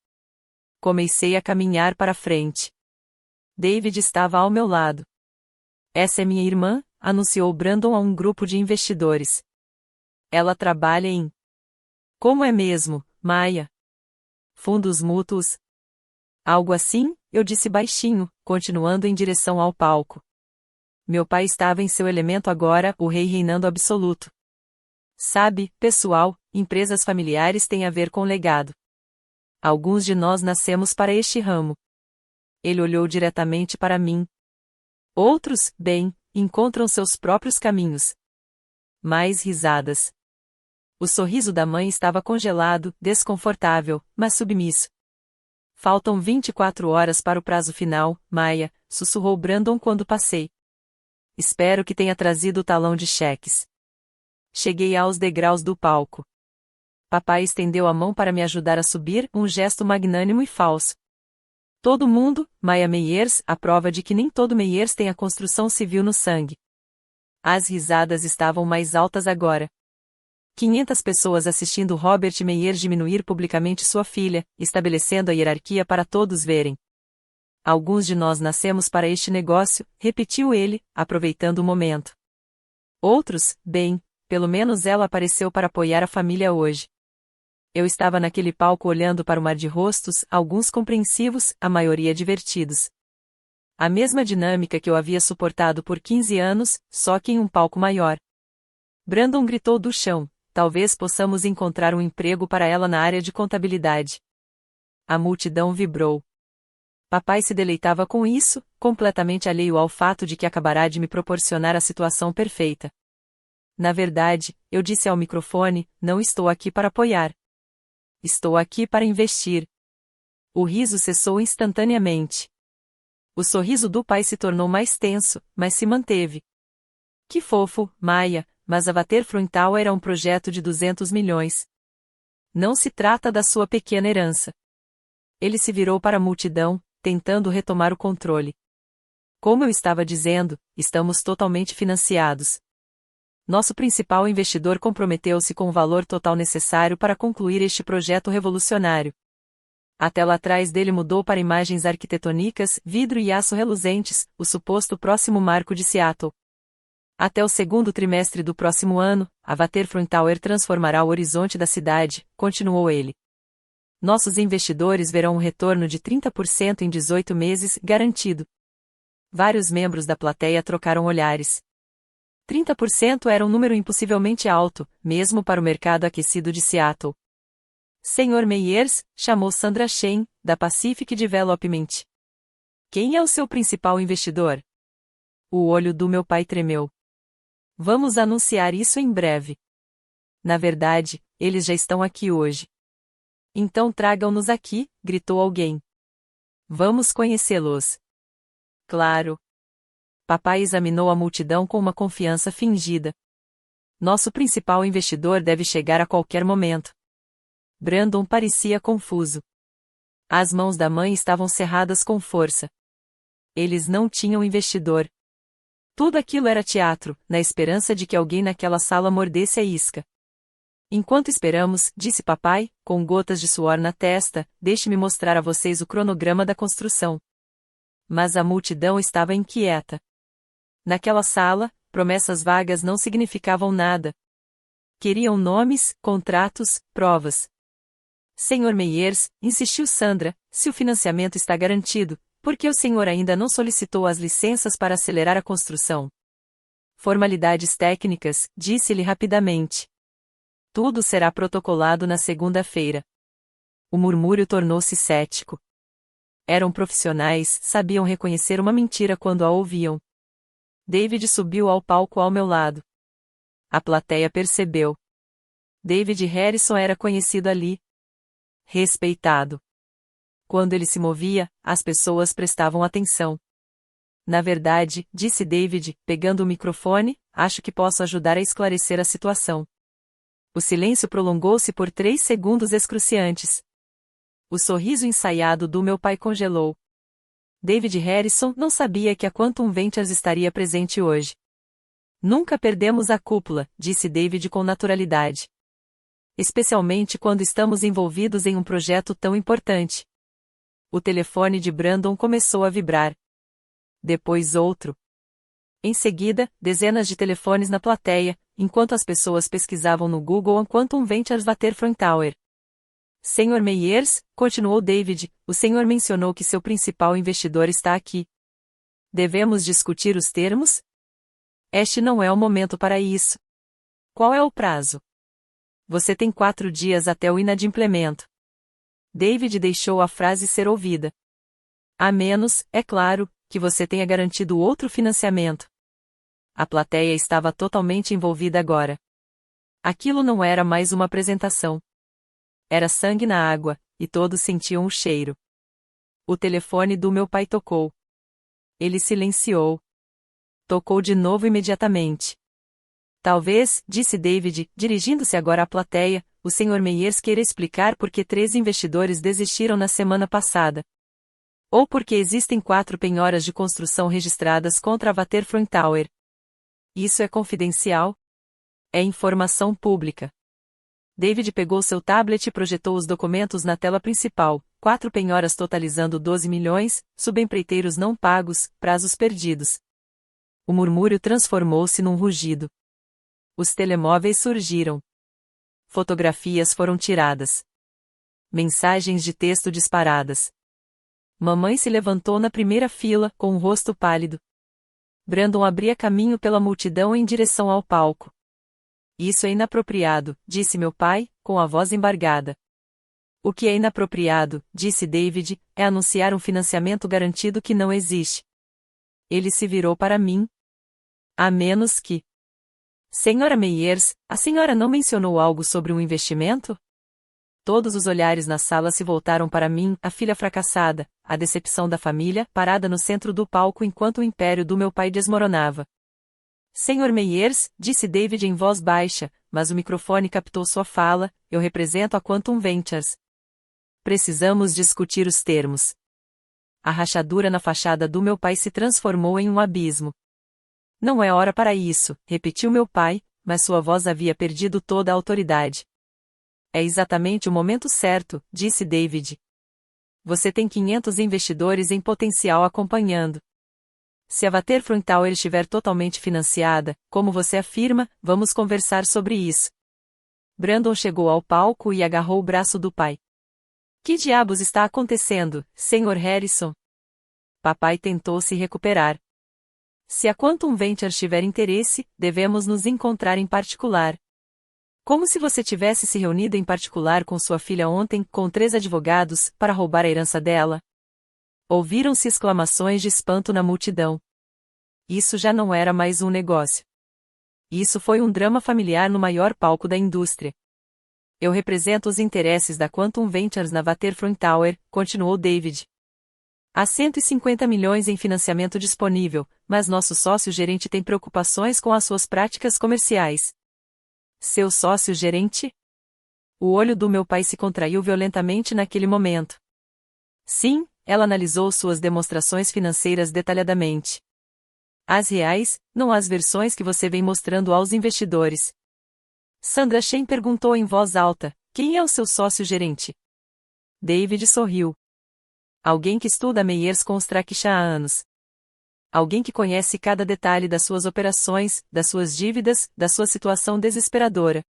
Comecei a caminhar para frente. David estava ao meu lado. Essa é minha irmã, anunciou Brandon a um grupo de investidores. Ela trabalha em... Como é mesmo, Maya? Fundos mútuos. Algo assim, eu disse baixinho, continuando em direção ao palco. Meu pai estava em seu elemento agora, o rei reinando absoluto. Sabe, pessoal, empresas familiares têm a ver com legado. Alguns de nós nascemos para este ramo. Ele olhou diretamente para mim. Outros, bem, encontram seus próprios caminhos. Mais risadas. O sorriso da mãe estava congelado, desconfortável, mas submisso. Faltam 24 horas para o prazo final, Maya, sussurrou Brandon quando passei. Espero que tenha trazido o talão de cheques. Cheguei aos degraus do palco. Papai estendeu a mão para me ajudar a subir, um gesto magnânimo e falso. Todo mundo, Maya Meyers, a prova de que nem todo Meyers tem a construção civil no sangue. As risadas estavam mais altas agora. 500 pessoas assistindo Robert Meyers diminuir publicamente sua filha, estabelecendo a hierarquia para todos verem. Alguns de nós nascemos para este negócio, repetiu ele, aproveitando o momento. Outros, bem, pelo menos ela apareceu para apoiar a família hoje. Eu estava naquele palco olhando para o mar de rostos, alguns compreensivos, a maioria divertidos. A mesma dinâmica que eu havia suportado por 15 anos, só que em um palco maior. Brandon gritou do chão. Talvez possamos encontrar um emprego para ela na área de contabilidade. A multidão vibrou. Papai se deleitava com isso, completamente alheio ao fato de que acabará de me proporcionar a situação perfeita. Na verdade, eu disse ao microfone, não estou aqui para apoiar. Estou aqui para investir. O riso cessou instantaneamente. O sorriso do pai se tornou mais tenso, mas se manteve. Que fofo, Maia, mas a Waterfront era um projeto de 200 milhões. Não se trata da sua pequena herança. Ele se virou para a multidão, tentando retomar o controle. Como eu estava dizendo, estamos totalmente financiados. Nosso principal investidor comprometeu-se com o valor total necessário para concluir este projeto revolucionário. A tela atrás dele mudou para imagens arquitetônicas, vidro e aço reluzentes, o suposto próximo marco de Seattle. Até o segundo trimestre do próximo ano, a Waterfront Tower transformará o horizonte da cidade, continuou ele. Nossos investidores verão um retorno de 30% em 18 meses, garantido. Vários membros da plateia trocaram olhares. 30% era um número impossivelmente alto, mesmo para o mercado aquecido de Seattle. Sr. Meyers, chamou Sandra Chen, da Pacific Development. Quem é o seu principal investidor? O olho do meu pai tremeu. Vamos anunciar isso em breve. Na verdade, eles já estão aqui hoje. Então tragam-nos aqui, gritou alguém. Vamos conhecê-los. Claro. Papai examinou a multidão com uma confiança fingida. Nosso principal investidor deve chegar a qualquer momento. Brandon parecia confuso. As mãos da mãe estavam cerradas com força. Eles não tinham investidor. Tudo aquilo era teatro, na esperança de que alguém naquela sala mordesse a isca. Enquanto esperamos, disse papai, com gotas de suor na testa, deixe-me mostrar a vocês o cronograma da construção. Mas a multidão estava inquieta. Naquela sala, promessas vagas não significavam nada. Queriam nomes, contratos, provas. Sr. Meyers, insistiu Sandra, se o financiamento está garantido, por que o senhor ainda não solicitou as licenças para acelerar a construção? Formalidades técnicas, disse-lhe rapidamente. Tudo será protocolado na segunda-feira. O murmúrio tornou-se cético. Eram profissionais, sabiam reconhecer uma mentira quando a ouviam. David subiu ao palco ao meu lado. A plateia percebeu. David Harrison era conhecido ali. Respeitado. Quando ele se movia, as pessoas prestavam atenção. Na verdade, disse David, pegando o microfone, acho que posso ajudar a esclarecer a situação. O silêncio prolongou-se por 3 segundos excruciantes. O sorriso ensaiado do meu pai congelou. David Harrison não sabia que a Quantum Ventures estaria presente hoje. Nunca perdemos a cúpula, disse David com naturalidade. Especialmente quando estamos envolvidos em um projeto tão importante. O telefone de Brandon começou a vibrar. Depois outro. Em seguida, dezenas de telefones na plateia, enquanto as pessoas pesquisavam no Google a Quantum Ventures Waterfront Tower. Sr. Meyers, continuou David, o senhor mencionou que seu principal investidor está aqui. Devemos discutir os termos? Este não é o momento para isso. Qual é o prazo? Você tem 4 dias até o inadimplemento. David deixou a frase ser ouvida. A menos, é claro, que você tenha garantido outro financiamento. A plateia estava totalmente envolvida agora. Aquilo não era mais uma apresentação. Era sangue na água, e todos sentiam o cheiro. O telefone do meu pai tocou. Ele silenciou. Tocou de novo imediatamente. Talvez, disse David, dirigindo-se agora à plateia, o Sr. Meyers queira explicar por que 3 investidores desistiram na semana passada. Ou porque existem 4 penhoras de construção registradas contra a Waterfront Tower. Isso é confidencial? É informação pública. David pegou seu tablet e projetou os documentos na tela principal, 4 penhoras totalizando 12 milhões, subempreiteiros não pagos, prazos perdidos. O murmúrio transformou-se num rugido. Os telemóveis surgiram. Fotografias foram tiradas. Mensagens de texto disparadas. Mamãe se levantou na primeira fila, com o rosto pálido. Brandon abria caminho pela multidão em direção ao palco. Isso é inapropriado, disse meu pai, com a voz embargada. O que é inapropriado, disse David, é anunciar um financiamento garantido que não existe. Ele se virou para mim. A menos que... Senhora Meyers, a senhora não mencionou algo sobre um investimento? Todos os olhares na sala se voltaram para mim, a filha fracassada, a decepção da família, parada no centro do palco enquanto o império do meu pai desmoronava. Sr. Meyers, disse David em voz baixa, mas o microfone captou sua fala, eu represento a Quantum Ventures. Precisamos discutir os termos. A rachadura na fachada do meu pai se transformou em um abismo. Não é hora para isso, repetiu meu pai, mas sua voz havia perdido toda a autoridade. É exatamente o momento certo, disse David. Você tem 500 investidores em potencial acompanhando. Se a Waterfront Tower estiver totalmente financiada, como você afirma, vamos conversar sobre isso. Brandon chegou ao palco e agarrou o braço do pai. Que diabos está acontecendo, Sr. Harrison? Papai tentou se recuperar. Se a Quantum Ventures tiver interesse, devemos nos encontrar em particular. Como se você tivesse se reunido em particular com sua filha ontem, com 3 advogados, para roubar a herança dela. Ouviram-se exclamações de espanto na multidão. Isso já não era mais um negócio. Isso foi um drama familiar no maior palco da indústria. Eu represento os interesses da Quantum Ventures na Waterfront Tower, continuou David. Há 150 milhões em financiamento disponível, mas nosso sócio-gerente tem preocupações com as suas práticas comerciais. Seu sócio-gerente? O olho do meu pai se contraiu violentamente naquele momento. Sim, ela analisou suas demonstrações financeiras detalhadamente. As reais, não as versões que você vem mostrando aos investidores. Sandra Shen perguntou em voz alta, quem é o seu sócio-gerente? David sorriu. Alguém que estuda Meyers Construction há anos. Alguém que conhece cada detalhe das suas operações, das suas dívidas, da sua situação desesperadora.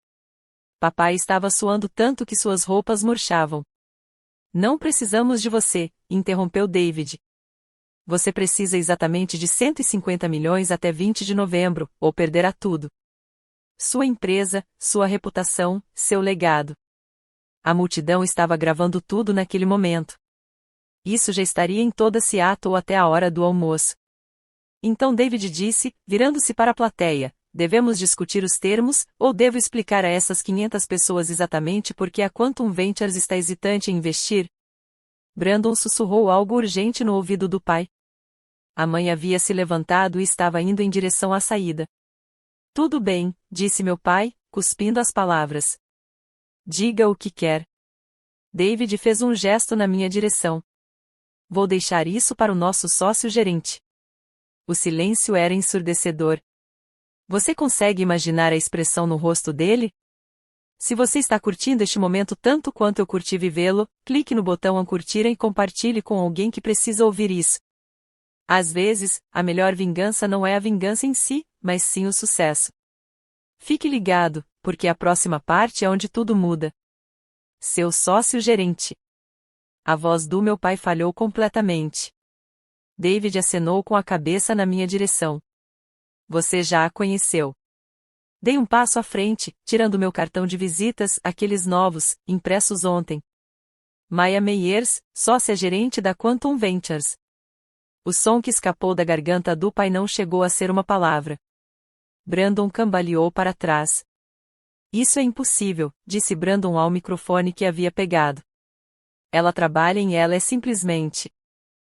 Papai estava suando tanto que suas roupas murchavam. Não precisamos de você, interrompeu David. Você precisa exatamente de 150 milhões até 20 de novembro, ou perderá tudo. Sua empresa, sua reputação, seu legado. A multidão estava gravando tudo naquele momento. Isso já estaria em toda Seattle até a hora do almoço. Então David disse, virando-se para a plateia, devemos discutir os termos, ou devo explicar a essas 500 pessoas exatamente por que a Quantum Ventures está hesitante em investir? Brandon sussurrou algo urgente no ouvido do pai. A mãe havia se levantado e estava indo em direção à saída. Tudo bem, disse meu pai, cuspindo as palavras. Diga o que quer. David fez um gesto na minha direção. Vou deixar isso para o nosso sócio-gerente. O silêncio era ensurdecedor. Você consegue imaginar a expressão no rosto dele? Se você está curtindo este momento tanto quanto eu curti vivê-lo, clique no botão curtir e compartilhe com alguém que precisa ouvir isso. Às vezes, a melhor vingança não é a vingança em si, mas sim o sucesso. Fique ligado, porque a próxima parte é onde tudo muda. Seu sócio-gerente. A voz do meu pai falhou completamente. David acenou com a cabeça na minha direção. Você já a conheceu. Dei um passo à frente, tirando meu cartão de visitas, aqueles novos, impressos ontem. Maya Meyers, sócia-gerente da Quantum Ventures. O som que escapou da garganta do pai não chegou a ser uma palavra. Brandon cambaleou para trás. Isso é impossível, disse Brandon ao microfone que havia pegado. Ela trabalha em ela é simplesmente.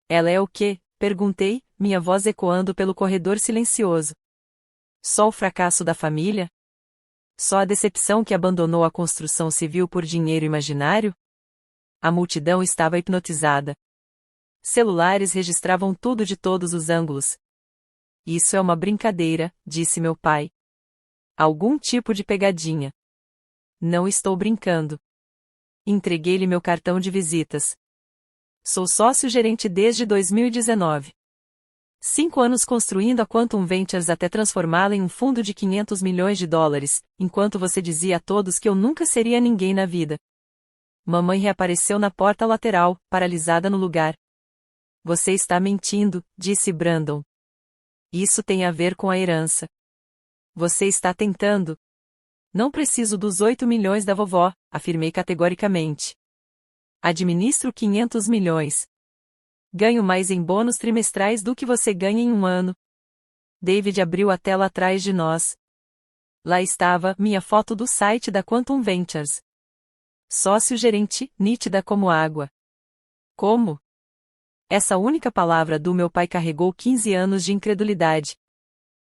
Ela é o quê? Perguntei, minha voz ecoando pelo corredor silencioso. Só o fracasso da família? Só a decepção que abandonou a construção civil por dinheiro imaginário? A multidão estava hipnotizada. Celulares registravam tudo de todos os ângulos. Isso é uma brincadeira, disse meu pai. Algum tipo de pegadinha. Não estou brincando. Entreguei-lhe meu cartão de visitas. Sou sócio-gerente desde 2019. 5 anos construindo a Quantum Ventures até transformá-la em um fundo de 500 milhões de dólares, enquanto você dizia a todos que eu nunca seria ninguém na vida. Mamãe reapareceu na porta lateral, paralisada no lugar. Você está mentindo, disse Brandon. Isso tem a ver com a herança. Você está tentando. Não preciso dos 8 milhões da vovó, afirmei categoricamente. Administro 500 milhões. Ganho mais em bônus trimestrais do que você ganha em um ano. David abriu a tela atrás de nós. Lá estava minha foto do site da Quantum Ventures. Sócio-gerente, nítida como água. Como? Essa única palavra do meu pai carregou 15 anos de incredulidade.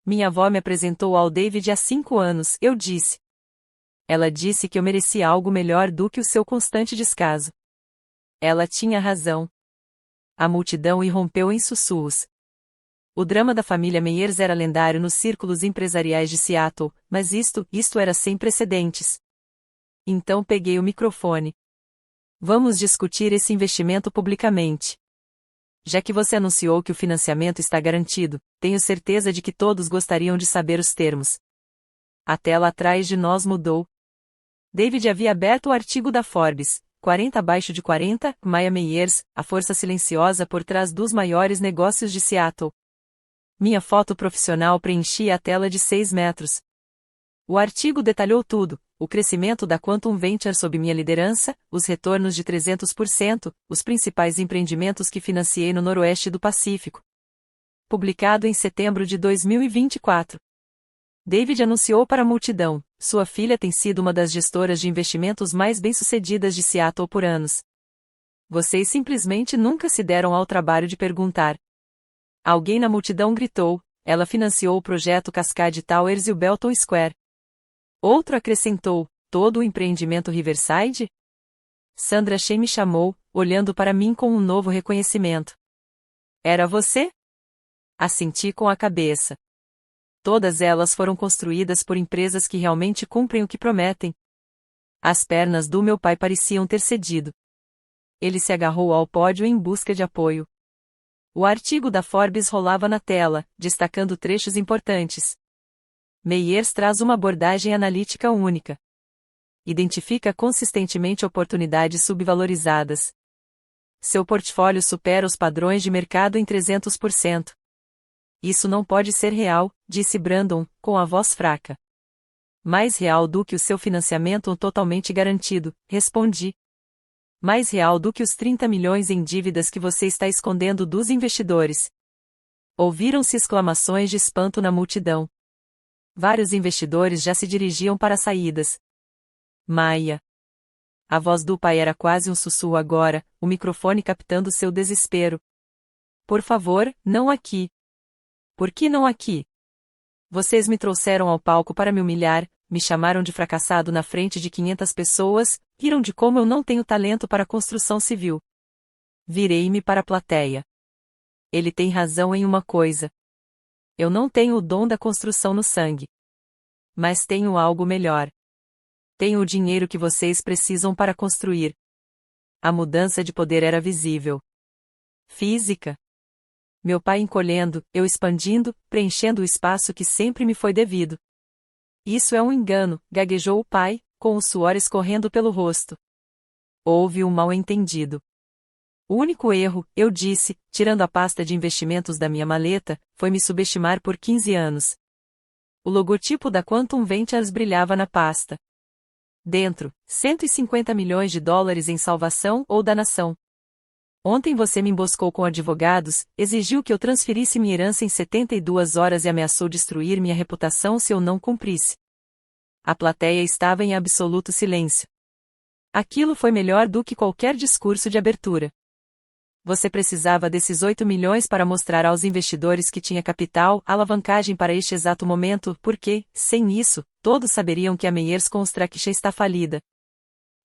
Minha avó me apresentou ao David há 5 anos, eu disse. Ela disse que eu merecia algo melhor do que o seu constante descaso. Ela tinha razão. A multidão irrompeu em sussurros. O drama da família Meyers era lendário nos círculos empresariais de Seattle, mas isto era sem precedentes. Então peguei o microfone. Vamos discutir esse investimento publicamente. Já que você anunciou que o financiamento está garantido, tenho certeza de que todos gostariam de saber os termos. A tela atrás de nós mudou. David havia aberto o artigo da Forbes, 40 abaixo de 40, Maya Meyers, a força silenciosa por trás dos maiores negócios de Seattle. Minha foto profissional preenchia a tela de 6 metros. O artigo detalhou tudo: o crescimento da Quantum Venture sob minha liderança, os retornos de 300%, os principais empreendimentos que financiei no Noroeste do Pacífico. Publicado em setembro de 2024. David anunciou para a multidão: sua filha tem sido uma das gestoras de investimentos mais bem-sucedidas de Seattle por anos. Vocês simplesmente nunca se deram ao trabalho de perguntar. Alguém na multidão gritou: ela financiou o projeto Cascade Towers e o Belton Square. Outro acrescentou: todo o empreendimento Riverside? Sandra Shea me chamou, olhando para mim com um novo reconhecimento. Era você? Assenti com a cabeça. Todas elas foram construídas por empresas que realmente cumprem o que prometem. As pernas do meu pai pareciam ter cedido. Ele se agarrou ao pódio em busca de apoio. O artigo da Forbes rolava na tela, destacando trechos importantes. Meyers traz uma abordagem analítica única. Identifica consistentemente oportunidades subvalorizadas. Seu portfólio supera os padrões de mercado em 300%. Isso não pode ser real, disse Brandon, com a voz fraca. Mais real do que o seu financiamento totalmente garantido, respondi. Mais real do que os 30 milhões em dívidas que você está escondendo dos investidores. Ouviram-se exclamações de espanto na multidão. Vários investidores já se dirigiam para as saídas. Maya. A voz do pai era quase um sussurro agora, o microfone captando seu desespero. Por favor, não aqui. Por que não aqui? Vocês me trouxeram ao palco para me humilhar, me chamaram de fracassado na frente de 500 pessoas, riram de como eu não tenho talento para a construção civil. Virei-me para a plateia. Ele tem razão em uma coisa. Eu não tenho o dom da construção no sangue. Mas tenho algo melhor. Tenho o dinheiro que vocês precisam para construir. A mudança de poder era visível. Física. Meu pai encolhendo, eu expandindo, preenchendo o espaço que sempre me foi devido. Isso é um engano, gaguejou o pai, com o suor escorrendo pelo rosto. Houve um mal-entendido. O único erro, eu disse, tirando a pasta de investimentos da minha maleta, foi me subestimar por 15 anos. O logotipo da Quantum Ventures brilhava na pasta. Dentro, 150 milhões de dólares em salvação ou danação. Ontem você me emboscou com advogados, exigiu que eu transferisse minha herança em 72 horas e ameaçou destruir minha reputação se eu não cumprisse. A plateia estava em absoluto silêncio. Aquilo foi melhor do que qualquer discurso de abertura. Você precisava desses 8 milhões para mostrar aos investidores que tinha capital, alavancagem para este exato momento, porque, sem isso, todos saberiam que a Meyers Construction está falida.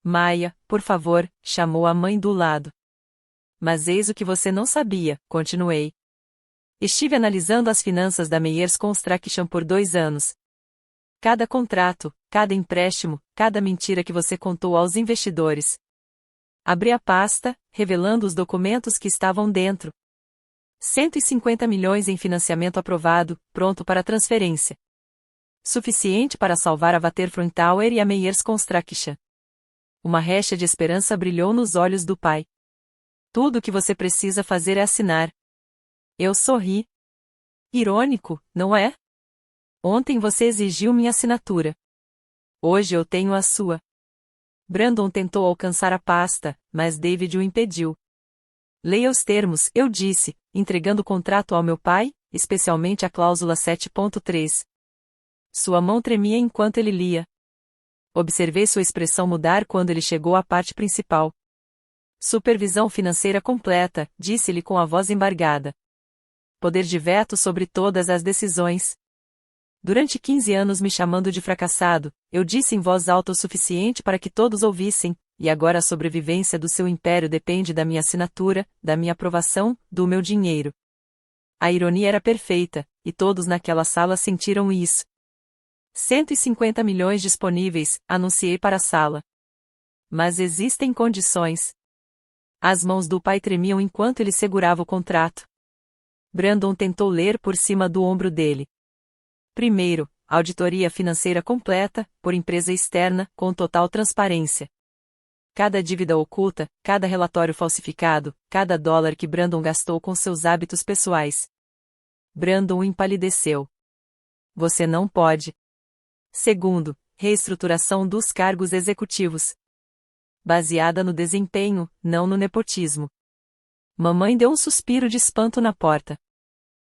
Maya, por favor, chamou a mãe do lado. Mas eis o que você não sabia, continuei. Estive analisando as finanças da Meyers Construction por 2 anos. Cada contrato, cada empréstimo, cada mentira que você contou aos investidores. Abri a pasta, revelando os documentos que estavam dentro. 150 milhões em financiamento aprovado, pronto para transferência. Suficiente para salvar a Waterfront Tower e a Meyers Construction. Uma recha de esperança brilhou nos olhos do pai. Tudo o que você precisa fazer é assinar. Eu sorri. Irônico, não é? Ontem você exigiu minha assinatura. Hoje eu tenho a sua. Brandon tentou alcançar a pasta, mas David o impediu. Leia os termos, eu disse, entregando o contrato ao meu pai, especialmente a cláusula 7.3. Sua mão tremia enquanto ele lia. Observei sua expressão mudar quando ele chegou à parte principal. Supervisão financeira completa, disse-lhe com a voz embargada. Poder de veto sobre todas as decisões. Durante 15 anos me chamando de fracassado, eu disse em voz alta o suficiente para que todos ouvissem, e agora a sobrevivência do seu império depende da minha assinatura, da minha aprovação, do meu dinheiro. A ironia era perfeita, e todos naquela sala sentiram isso. 150 milhões disponíveis, anunciei para a sala. Mas existem condições. As mãos do pai tremiam enquanto ele segurava o contrato. Brandon tentou ler por cima do ombro dele. Primeiro, auditoria financeira completa, por empresa externa, com total transparência. Cada dívida oculta, cada relatório falsificado, cada dólar que Brandon gastou com seus hábitos pessoais. Brandon empalideceu. Você não pode. Segundo, reestruturação dos cargos executivos. Baseada no desempenho, não no nepotismo. Mamãe deu um suspiro de espanto na porta.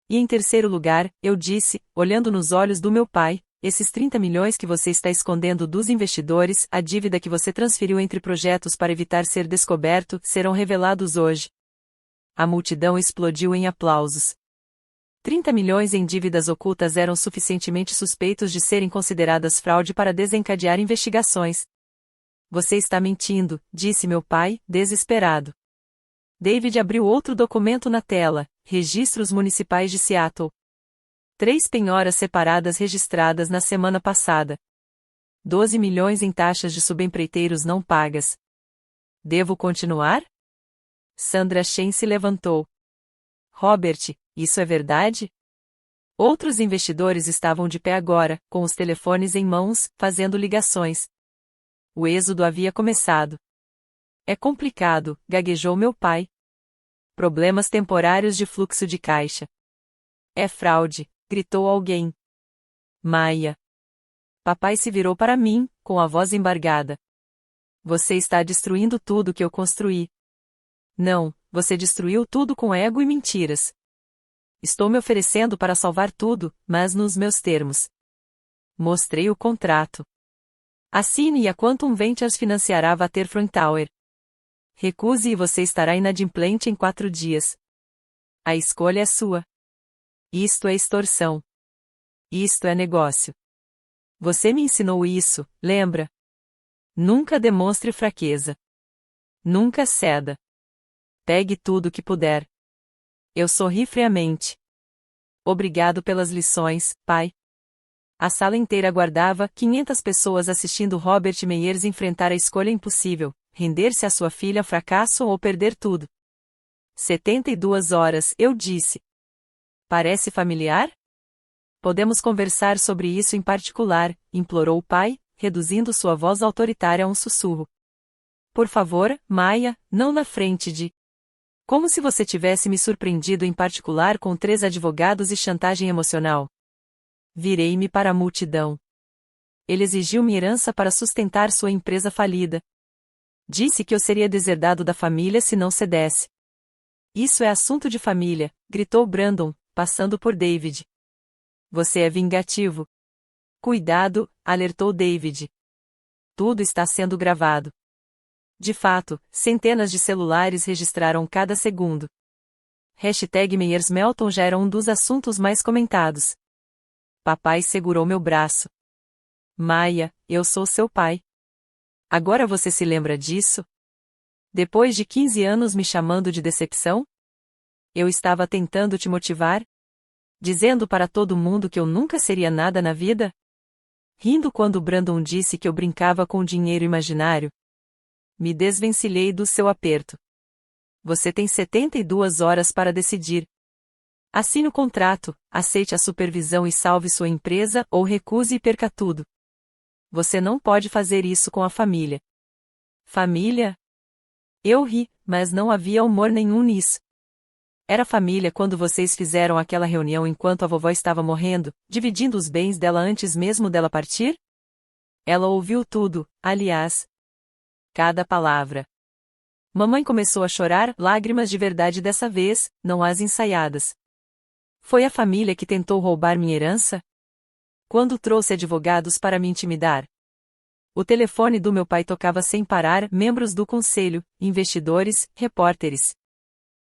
E em terceiro lugar, eu disse, olhando nos olhos do meu pai, esses 30 milhões que você está escondendo dos investidores, a dívida que você transferiu entre projetos para evitar ser descoberto, serão revelados hoje. A multidão explodiu em aplausos. 30 milhões em dívidas ocultas eram suficientemente suspeitos de serem consideradas fraude para desencadear investigações. Você está mentindo, disse meu pai, desesperado. David abriu outro documento na tela, Registros Municipais de Seattle. 3 penhoras separadas registradas na semana passada. 12 milhões em taxas de subempreiteiros não pagas. Devo continuar? Sandra Chen se levantou. Robert, isso é verdade? Outros investidores estavam de pé agora, com os telefones em mãos, fazendo ligações. O êxodo havia começado. É complicado, gaguejou meu pai. Problemas temporários de fluxo de caixa. É fraude, gritou alguém. Maia. Papai se virou para mim, com a voz embargada. Você está destruindo tudo que eu construí. Não, você destruiu tudo com ego e mentiras. Estou me oferecendo para salvar tudo, mas nos meus termos. Mostrei o contrato. Assine e a Quantum Ventures financiará a Waterfront Tower. Recuse e você estará inadimplente em 4 dias. A escolha é sua. Isto é extorsão. Isto é negócio. Você me ensinou isso, lembra? Nunca demonstre fraqueza. Nunca ceda. Pegue tudo que puder. Eu sorri friamente. Obrigado pelas lições, pai. A sala inteira aguardava, 500 pessoas assistindo Robert Meyers enfrentar a escolha impossível, render-se à sua filha fracasso ou perder tudo. 72 horas, eu disse. Parece familiar? Podemos conversar sobre isso em particular, implorou o pai, reduzindo sua voz autoritária a um sussurro. Por favor, Maia, não na frente de... Como se você tivesse me surpreendido em particular com 3 advogados e chantagem emocional. Virei-me para a multidão. Ele exigiu minha herança para sustentar sua empresa falida. Disse que eu seria deserdado da família se não cedesse. Isso é assunto de família, gritou Brandon, passando por David. Você é vingativo. Cuidado, alertou David. Tudo está sendo gravado. De fato, centenas de celulares registraram cada segundo. #Meyers Melton já era um dos assuntos mais comentados. Papai segurou meu braço. Maia, eu sou seu pai. Agora você se lembra disso? Depois de 15 anos me chamando de decepção? Eu estava tentando te motivar? Dizendo para todo mundo que eu nunca seria nada na vida? Rindo quando Brandon disse que eu brincava com dinheiro imaginário? Me desvencilhei do seu aperto. Você tem 72 horas para decidir. Assine o contrato, aceite a supervisão e salve sua empresa ou recuse e perca tudo. Você não pode fazer isso com a família. Família? Eu ri, mas não havia humor nenhum nisso. Era família quando vocês fizeram aquela reunião enquanto a vovó estava morrendo, dividindo os bens dela antes mesmo dela partir? Ela ouviu tudo, aliás. Cada palavra. Mamãe começou a chorar, lágrimas de verdade dessa vez, não as ensaiadas. Foi a família que tentou roubar minha herança? Quando trouxe advogados para me intimidar? O telefone do meu pai tocava sem parar, membros do conselho, investidores, repórteres.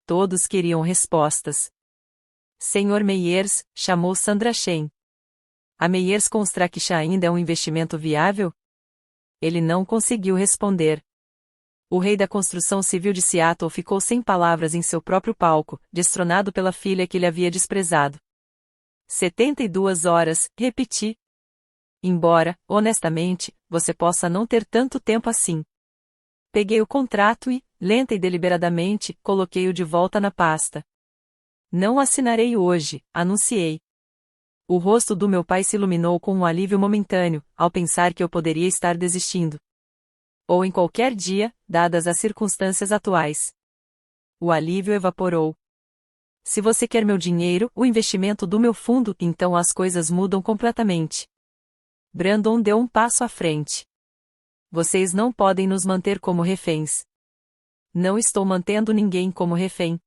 Todos queriam respostas. Senhor Meyers, chamou Sandra Chen. A Meyers Construction ainda é um investimento viável? Ele não conseguiu responder. O rei da construção civil de Seattle ficou sem palavras em seu próprio palco, destronado pela filha que ele havia desprezado. 72 horas, repeti. Embora, honestamente, você possa não ter tanto tempo assim. Peguei o contrato e, lenta e deliberadamente, coloquei-o de volta na pasta. Não assinarei hoje, anunciei. O rosto do meu pai se iluminou com um alívio momentâneo, ao pensar que eu poderia estar desistindo. Ou em qualquer dia, dadas as circunstâncias atuais. O alívio evaporou. Se você quer meu dinheiro, o investimento do meu fundo, então as coisas mudam completamente. Brandon deu um passo à frente. Vocês não podem nos manter como reféns. Não estou mantendo ninguém como refém.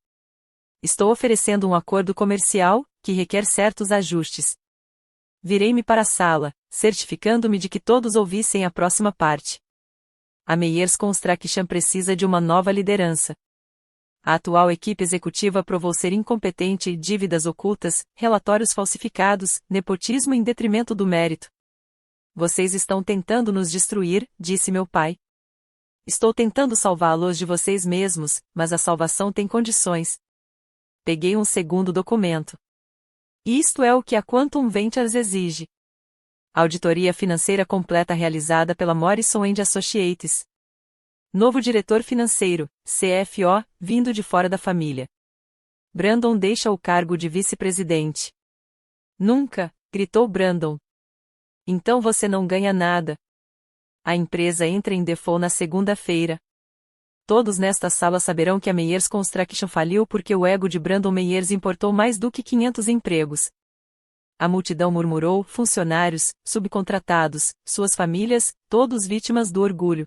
Estou oferecendo um acordo comercial, que requer certos ajustes. Virei-me para a sala, certificando-me de que todos ouvissem a próxima parte. A Meyers Construction precisa de uma nova liderança. A atual equipe executiva provou ser incompetente, dívidas ocultas, relatórios falsificados, nepotismo em detrimento do mérito. Vocês estão tentando nos destruir, disse meu pai. Estou tentando salvá-los de vocês mesmos, mas a salvação tem condições. Peguei um segundo documento. Isto é o que a Quantum Ventures exige. Auditoria financeira completa realizada pela Morrison & Associates. Novo diretor financeiro, CFO, vindo de fora da família. Brandon deixa o cargo de vice-presidente. Nunca, gritou Brandon. Então você não ganha nada. A empresa entra em default na segunda-feira. Todos nesta sala saberão que a Meyers Construction faliu porque o ego de Brandon Meyers importou mais do que 500 empregos. A multidão murmurou, funcionários, subcontratados, suas famílias, todos vítimas do orgulho.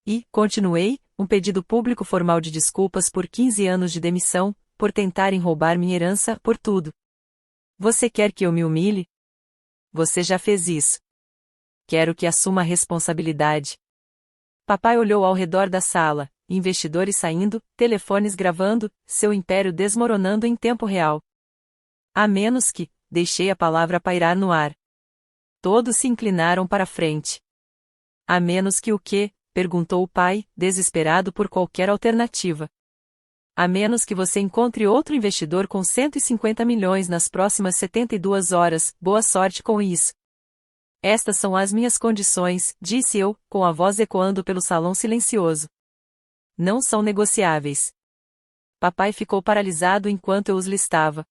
E, continuei, um pedido público formal de desculpas por 15 anos de demissão, por tentarem roubar minha herança, por tudo. Você quer que eu me humilhe? Você já fez isso. Quero que assuma a responsabilidade. Papai olhou ao redor da sala, investidores saindo, telefones gravando, seu império desmoronando em tempo real. A menos que, deixei a palavra pairar no ar. Todos se inclinaram para a frente. A menos que o quê? Perguntou o pai, desesperado por qualquer alternativa. A menos que você encontre outro investidor com 150 milhões nas próximas 72 horas, boa sorte com isso. Estas são as minhas condições, disse eu, com a voz ecoando pelo salão silencioso. Não são negociáveis. Papai ficou paralisado enquanto eu os listava.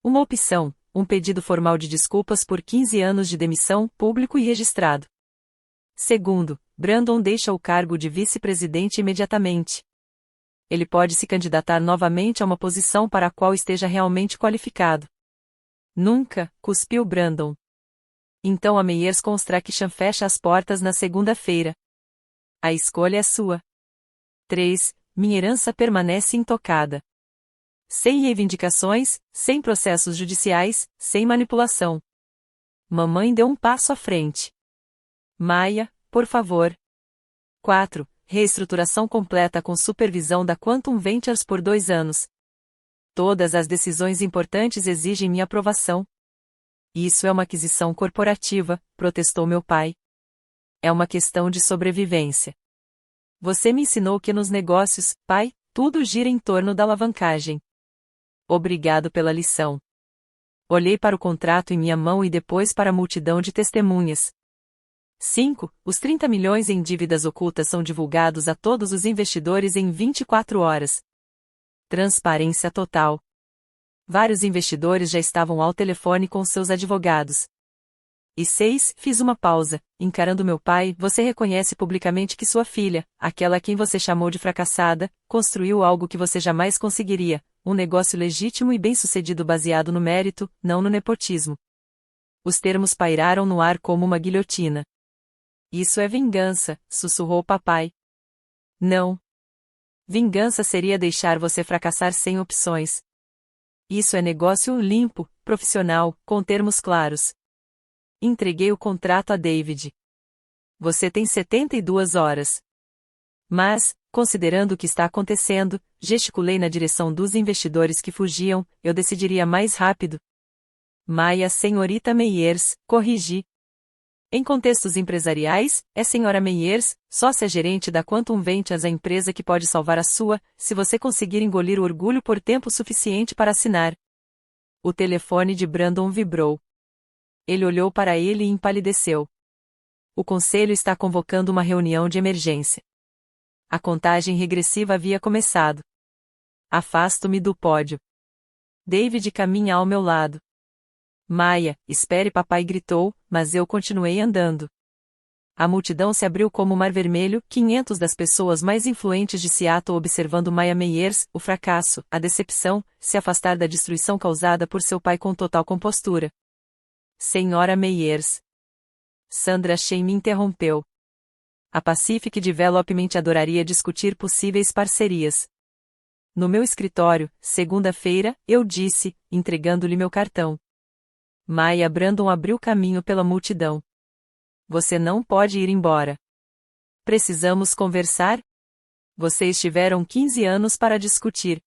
Uma opção, um pedido formal de desculpas por 15 anos de demissão, público e registrado. Segundo, Brandon deixa o cargo de vice-presidente imediatamente. Ele pode se candidatar novamente a uma posição para a qual esteja realmente qualificado. Nunca, cuspiu Brandon. Então a Meyers Construction fecha as portas na segunda-feira. A escolha é sua. 3. Minha herança permanece intocada. Sem reivindicações, sem processos judiciais, sem manipulação. Mamãe deu um passo à frente. Maia, por favor. 4. Reestruturação completa com supervisão da Quantum Ventures por 2 anos. Todas as decisões importantes exigem minha aprovação. Isso é uma aquisição corporativa, protestou meu pai. É uma questão de sobrevivência. Você me ensinou que nos negócios, pai, tudo gira em torno da alavancagem. Obrigado pela lição. Olhei para o contrato em minha mão e depois para a multidão de testemunhas. 5. Os 30 milhões em dívidas ocultas são divulgados a todos os investidores em 24 horas. Transparência total. Vários investidores já estavam ao telefone com seus advogados. E 6. Fiz uma pausa, encarando meu pai, você reconhece publicamente que sua filha, aquela a quem você chamou de fracassada, construiu algo que você jamais conseguiria, um negócio legítimo e bem-sucedido baseado no mérito, não no nepotismo. Os termos pairaram no ar como uma guilhotina. Isso é vingança, sussurrou papai. Não. Vingança seria deixar você fracassar sem opções. Isso é negócio limpo, profissional, com termos claros. Entreguei o contrato a David. Você tem 72 horas. Mas, considerando o que está acontecendo, gesticulei na direção dos investidores que fugiam, eu decidiria mais rápido. Maia Senhorita Meyers, corrigi. Em contextos empresariais, é Senhora Meyers, sócia-gerente da Quantum Ventures, a empresa que pode salvar a sua, se você conseguir engolir o orgulho por tempo suficiente para assinar. O telefone de Brandon vibrou. Ele olhou para ele e empalideceu. O conselho está convocando uma reunião de emergência. A contagem regressiva havia começado. Afasto-me do pódio. David caminha ao meu lado. Maia, espere, papai gritou, mas eu continuei andando. A multidão se abriu como o mar vermelho, 500 das pessoas mais influentes de Seattle observando Maia Meyers, o fracasso, a decepção, se afastar da destruição causada por seu pai com total compostura. Senhora Meyers. Sandra Shen me interrompeu. A Pacific Development adoraria discutir possíveis parcerias. No meu escritório, segunda-feira, eu disse, entregando-lhe meu cartão. Maia Brandon abriu caminho pela multidão. Você não pode ir embora. Precisamos conversar? Vocês tiveram 15 anos para discutir.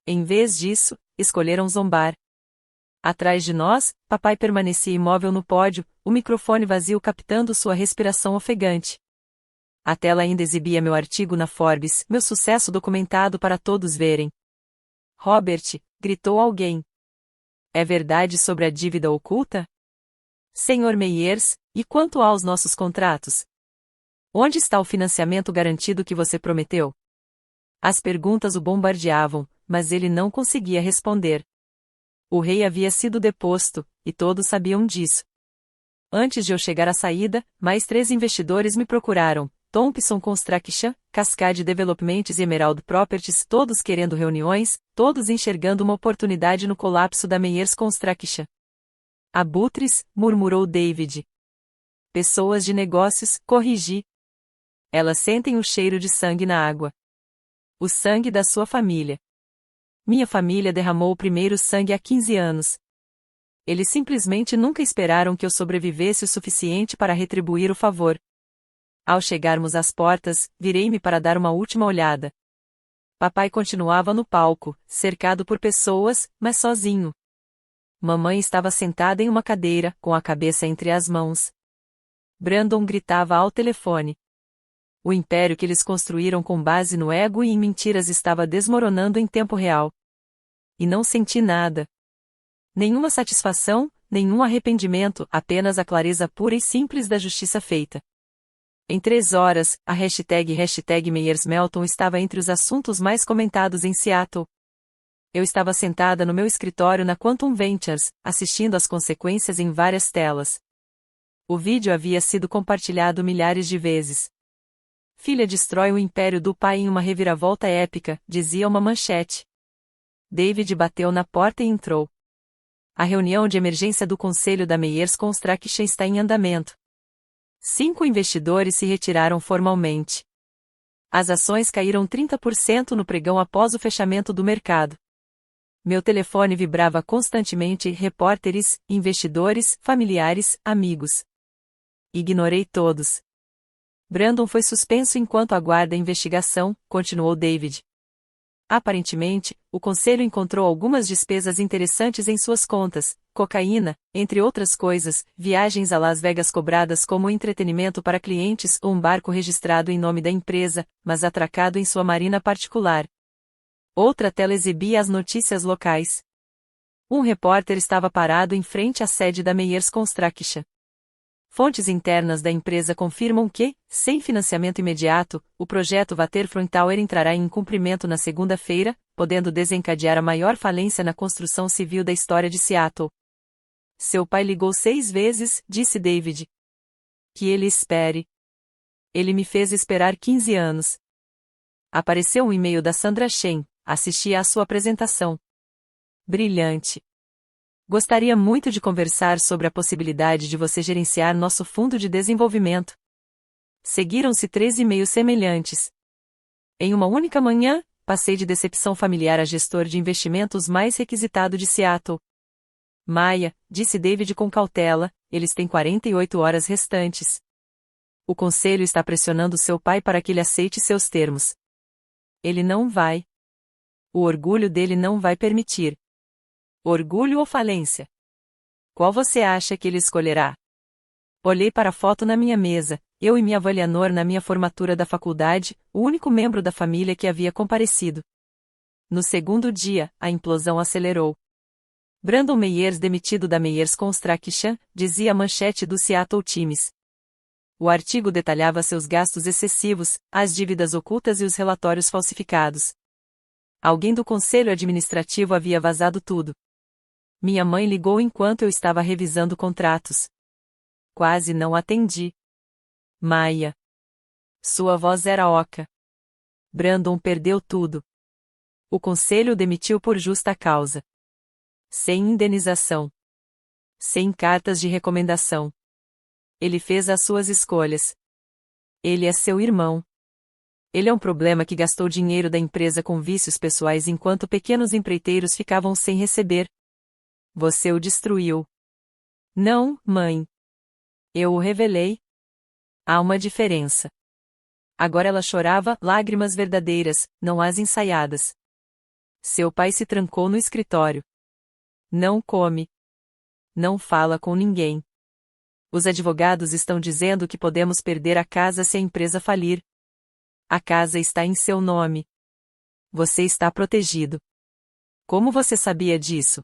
Em vez disso, escolheram zombar. Atrás de nós, papai permanecia imóvel no pódio, o microfone vazio captando sua respiração ofegante. A tela ainda exibia meu artigo na Forbes, meu sucesso documentado para todos verem. Robert, gritou alguém. É verdade sobre a dívida oculta? Senhor Meyers, e quanto aos nossos contratos? Onde está o financiamento garantido que você prometeu? As perguntas o bombardeavam, mas ele não conseguia responder. O rei havia sido deposto, e todos sabiam disso. Antes de eu chegar à saída, mais 3 investidores me procuraram, Thompson Construction, Cascade Developments e Emerald Properties, todos querendo reuniões, todos enxergando uma oportunidade no colapso da Meyers Construction. Abutres, murmurou David. Pessoas de negócios, corrigi. Elas sentem o cheiro de sangue na água. O sangue da sua família. Minha família derramou o primeiro sangue há 15 anos. Eles simplesmente nunca esperaram que eu sobrevivesse o suficiente para retribuir o favor. Ao chegarmos às portas, virei-me para dar uma última olhada. Papai continuava no palco, cercado por pessoas, mas sozinho. Mamãe estava sentada em uma cadeira, com a cabeça entre as mãos. Brandon gritava ao telefone. O império que eles construíram com base no ego e em mentiras estava desmoronando em tempo real. E não senti nada. Nenhuma satisfação, nenhum arrependimento, apenas a clareza pura e simples da justiça feita. Em 3 horas, a hashtag Meyers Melton estava entre os assuntos mais comentados em Seattle. Eu estava sentada no meu escritório na Quantum Ventures, assistindo às consequências em várias telas. O vídeo havia sido compartilhado milhares de vezes. Filha destrói o império do pai em uma reviravolta épica, dizia uma manchete. David bateu na porta e entrou. A reunião de emergência do Conselho da Meyers Construction está em andamento. 5 investidores se retiraram formalmente. As ações caíram 30% no pregão após o fechamento do mercado. Meu telefone vibrava constantemente, repórteres, investidores, familiares, amigos. Ignorei todos. Brandon foi suspenso enquanto aguarda a investigação, continuou David. Aparentemente, o conselho encontrou algumas despesas interessantes em suas contas, cocaína, entre outras coisas, viagens a Las Vegas cobradas como entretenimento para clientes ou um barco registrado em nome da empresa, mas atracado em sua marina particular. Outra tela exibia as notícias locais. Um repórter estava parado em frente à sede da Meyers Construction. Fontes internas da empresa confirmam que, sem financiamento imediato, o projeto Waterfront Tower entrará em cumprimento na segunda-feira, podendo desencadear a maior falência na construção civil da história de Seattle. Seu pai ligou 6 vezes, disse David. Que ele espere. Ele me fez esperar 15 anos. Apareceu um e-mail da Sandra Shen, assisti à sua apresentação. Brilhante. Gostaria muito de conversar sobre a possibilidade de você gerenciar nosso fundo de desenvolvimento. Seguiram-se 3 e-mails semelhantes. Em uma única manhã, passei de decepção familiar a gestor de investimentos mais requisitado de Seattle. Maia, disse David com cautela, eles têm 48 horas restantes. O conselho está pressionando seu pai para que ele aceite seus termos. Ele não vai. O orgulho dele não vai permitir. Orgulho ou falência? Qual você acha que ele escolherá? Olhei para a foto na minha mesa, eu e minha avó Leonor na minha formatura da faculdade, o único membro da família que havia comparecido. No segundo dia, a implosão acelerou. Brandon Meyers demitido da Meyers Construction, dizia a manchete do Seattle Times. O artigo detalhava seus gastos excessivos, as dívidas ocultas e os relatórios falsificados. Alguém do conselho administrativo havia vazado tudo. Minha mãe ligou enquanto eu estava revisando contratos. Quase não atendi. Maia. Sua voz era oca. Brandon perdeu tudo. O conselho o demitiu por justa causa. Sem indenização. Sem cartas de recomendação. Ele fez as suas escolhas. Ele é seu irmão. Ele é um problema que gastou dinheiro da empresa com vícios pessoais enquanto pequenos empreiteiros ficavam sem receber. Você o destruiu. Não, mãe. Eu o revelei. Há uma diferença. Agora ela chorava lágrimas verdadeiras, não as ensaiadas. Seu pai se trancou no escritório. Não come. Não fala com ninguém. Os advogados estão dizendo que podemos perder a casa se a empresa falir. A casa está em seu nome. Você está protegido. Como você sabia disso?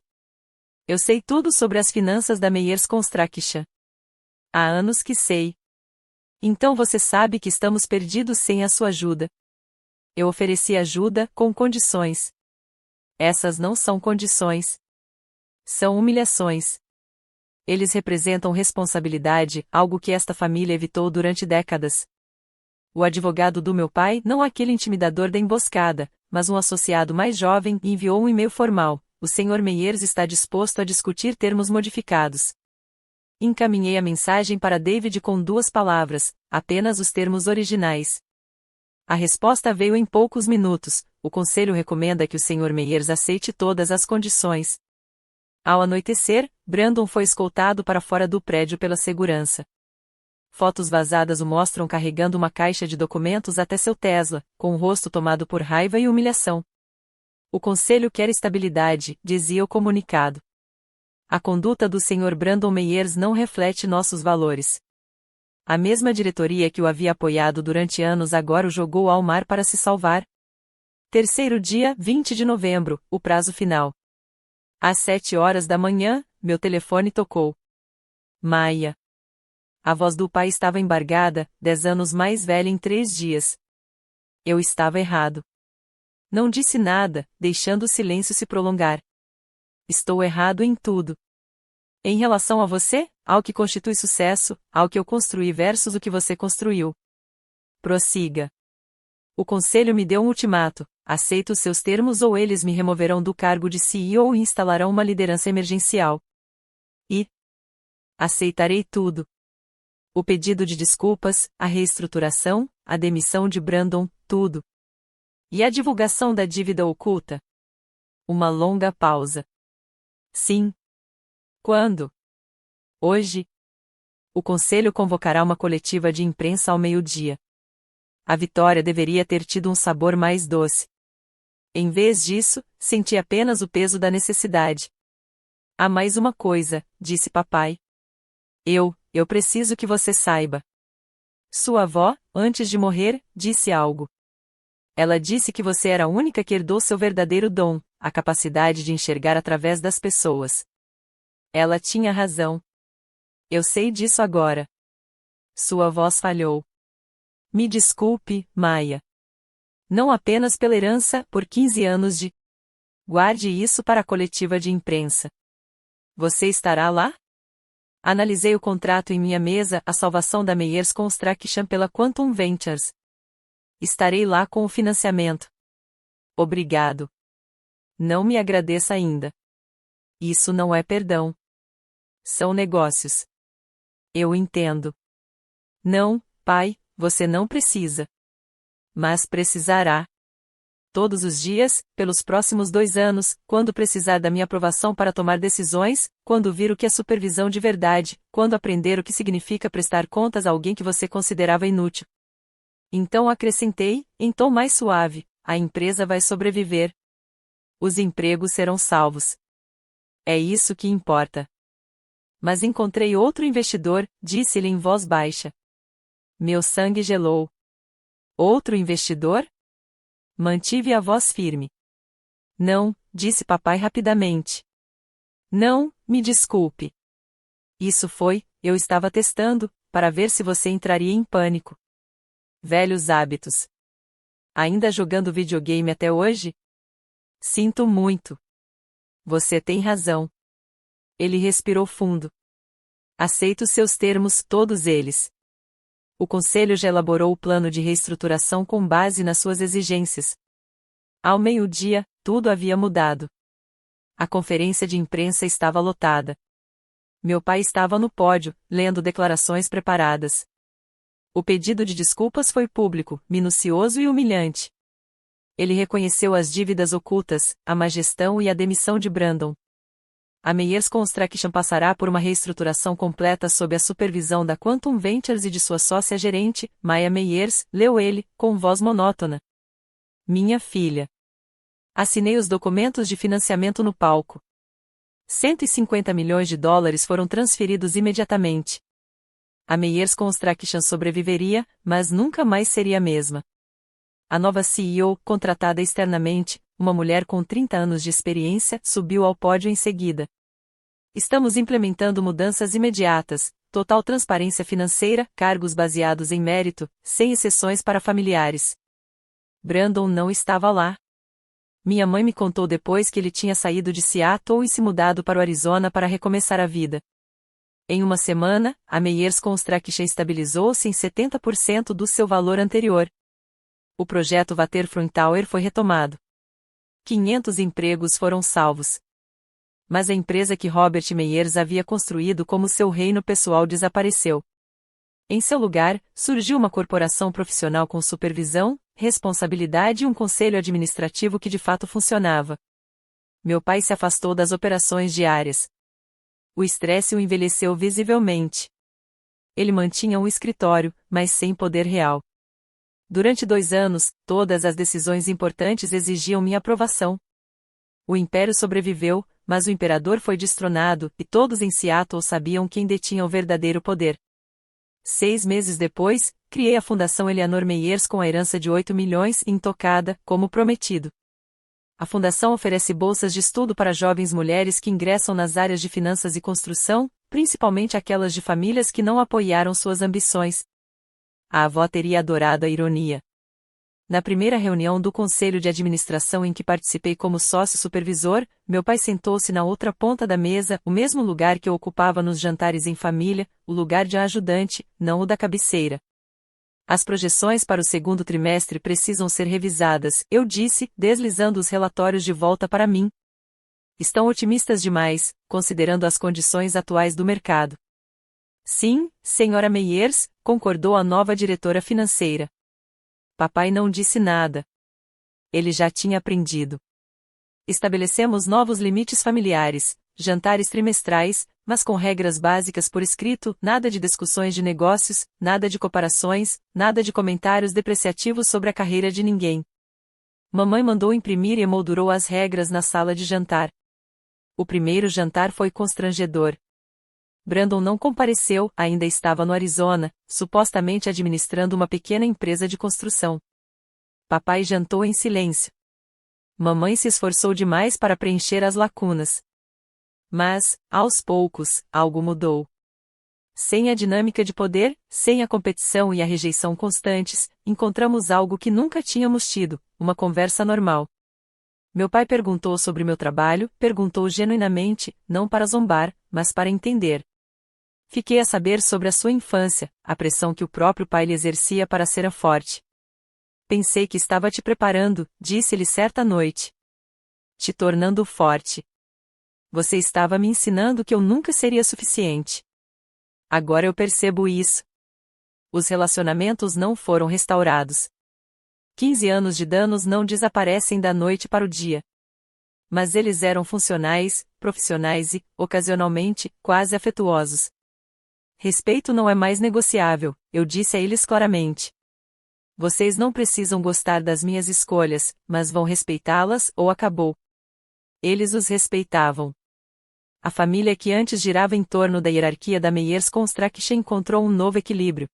Eu sei tudo sobre as finanças da Meyers Construction. Há anos que sei. Então você sabe que estamos perdidos sem a sua ajuda. Eu ofereci ajuda, com condições. Essas não são condições. São humilhações. Eles representam responsabilidade, algo que esta família evitou durante décadas. O advogado do meu pai, não aquele intimidador da emboscada, mas um associado mais jovem, enviou um e-mail formal. O Sr. Meyers está disposto a discutir termos modificados. Encaminhei a mensagem para David com 2 palavras, apenas os termos originais. A resposta veio em poucos minutos. O conselho recomenda que o Sr. Meyers aceite todas as condições. Ao anoitecer, Brandon foi escoltado para fora do prédio pela segurança. Fotos vazadas o mostram carregando uma caixa de documentos até seu Tesla, com o rosto tomado por raiva e humilhação. O conselho quer estabilidade, dizia o comunicado. A conduta do Sr. Brandon Meyers não reflete nossos valores. A mesma diretoria que o havia apoiado durante anos agora o jogou ao mar para se salvar. Terceiro dia, 20 de novembro, o prazo final. Às 7 horas da manhã, meu telefone tocou. Maia. A voz do pai estava embargada, 10 anos mais velha em 3 dias. Eu estava errado. Não disse nada, deixando o silêncio se prolongar. Estou errado em tudo. Em relação a você, ao que constitui sucesso, ao que eu construí versus o que você construiu. Prossiga. O conselho me deu um ultimato: aceito os seus termos ou eles me removerão do cargo de CEO e instalarão uma liderança emergencial. E aceitarei tudo. O pedido de desculpas, a reestruturação, a demissão de Brandon, tudo. E a divulgação da dívida oculta? Uma longa pausa. Sim. Quando? Hoje. O conselho convocará uma coletiva de imprensa ao meio-dia. A vitória deveria ter tido um sabor mais doce. Em vez disso, senti apenas o peso da necessidade. Há mais uma coisa, disse papai. Eu preciso que você saiba. Sua avó, antes de morrer, disse algo. Ela disse que você era a única que herdou seu verdadeiro dom, a capacidade de enxergar através das pessoas. Ela tinha razão. Eu sei disso agora. Sua voz falhou. Me desculpe, Maia. Não apenas pela herança, por 15 anos de... Guarde isso para a coletiva de imprensa. Você estará lá? Analisei o contrato em minha mesa, a salvação da Meyers Construction pela Quantum Ventures. Estarei lá com o financiamento. Obrigado. Não me agradeça ainda. Isso não é perdão. São negócios. Eu entendo. Não, pai, você não precisa. Mas precisará. todos os dias, pelos próximos 2 anos, quando precisar da minha aprovação para tomar decisões, quando vir o que é supervisão de verdade, quando aprender o que significa prestar contas a alguém que você considerava inútil. Então acrescentei, em tom mais suave, a empresa vai sobreviver. Os empregos serão salvos. É isso que importa. Mas encontrei outro investidor, disse-lhe em voz baixa. Meu sangue gelou. Outro investidor? Mantive a voz firme. Não, disse papai rapidamente. Não, me desculpe. Isso foi, eu estava testando, para ver se você entraria em pânico. Velhos hábitos. Ainda jogando videogame até hoje? Sinto muito. Você tem razão. Ele respirou fundo. Aceito seus termos, todos eles. O conselho já elaborou o plano de reestruturação com base nas suas exigências. Ao meio-dia, tudo havia mudado. A conferência de imprensa estava lotada. Meu pai estava no pódio, lendo declarações preparadas. O pedido de desculpas foi público, minucioso e humilhante. Ele reconheceu as dívidas ocultas, a má gestão e a demissão de Brandon. A Meyers Construction passará por uma reestruturação completa sob a supervisão da Quantum Ventures e de sua sócia-gerente, Maya Meyers, leu ele, com voz monótona. Minha filha. Assinei os documentos de financiamento no palco. 150 milhões de dólares foram transferidos imediatamente. A Meyers Construction sobreviveria, mas nunca mais seria a mesma. A nova CEO, contratada externamente, uma mulher com 30 anos de experiência, subiu ao pódio em seguida. Estamos implementando mudanças imediatas, total transparência financeira, cargos baseados em mérito, sem exceções para familiares. Brandon não estava lá. Minha mãe me contou depois que ele tinha saído de Seattle e se mudado para o Arizona para recomeçar a vida. Em uma semana, a Meyers Construction estabilizou-se em 70% do seu valor anterior. O projeto Waterfront Tower foi retomado. 500 empregos foram salvos. Mas a empresa que Robert Meyers havia construído como seu reino pessoal desapareceu. Em seu lugar, surgiu uma corporação profissional com supervisão, responsabilidade e um conselho administrativo que de fato funcionava. Meu pai se afastou das operações diárias. O estresse o envelheceu visivelmente. Ele mantinha um escritório, mas sem poder real. Durante 2 anos, todas as decisões importantes exigiam minha aprovação. O império sobreviveu, mas o imperador foi destronado, e todos em Seattle sabiam quem detinha o verdadeiro poder. 6 meses depois, criei a Fundação Eleanor Meyers com a herança de 8 milhões intocada, como prometido. A fundação oferece bolsas de estudo para jovens mulheres que ingressam nas áreas de finanças e construção, principalmente aquelas de famílias que não apoiaram suas ambições. A avó teria adorado a ironia. Na primeira reunião do conselho de administração em que participei como sócio supervisor, meu pai sentou-se na outra ponta da mesa, o mesmo lugar que eu ocupava nos jantares em família, o lugar de ajudante, não o da cabeceira. As projeções para o segundo trimestre precisam ser revisadas, eu disse, deslizando os relatórios de volta para mim. Estão otimistas demais, considerando as condições atuais do mercado. Sim, senhora Meyers, concordou a nova diretora financeira. Papai não disse nada. Ele já tinha aprendido. Estabelecemos novos limites familiares, jantares trimestrais, mas com regras básicas por escrito, nada de discussões de negócios, nada de comparações, nada de comentários depreciativos sobre a carreira de ninguém. Mamãe mandou imprimir e emoldurou as regras na sala de jantar. O primeiro jantar foi constrangedor. Brandon não compareceu, ainda estava no Arizona, supostamente administrando uma pequena empresa de construção. Papai jantou em silêncio. Mamãe se esforçou demais para preencher as lacunas. Mas, aos poucos, algo mudou. Sem a dinâmica de poder, sem a competição e a rejeição constantes, encontramos algo que nunca tínhamos tido, uma conversa normal. Meu pai perguntou sobre meu trabalho, perguntou genuinamente, não para zombar, mas para entender. Fiquei a saber sobre a sua infância, a pressão que o próprio pai lhe exercia para ser forte. Pensei que estava te preparando, disse-lhe certa noite. Te tornando forte. Você estava me ensinando que eu nunca seria suficiente. Agora eu percebo isso. Os relacionamentos não foram restaurados. 15 anos de danos não desaparecem da noite para o dia. Mas eles eram funcionais, profissionais e, ocasionalmente, quase afetuosos. Respeito não é mais negociável, eu disse a eles claramente. Vocês não precisam gostar das minhas escolhas, mas vão respeitá-las ou acabou. Eles os respeitavam. A família que antes girava em torno da hierarquia da Meyers Construction encontrou um novo equilíbrio.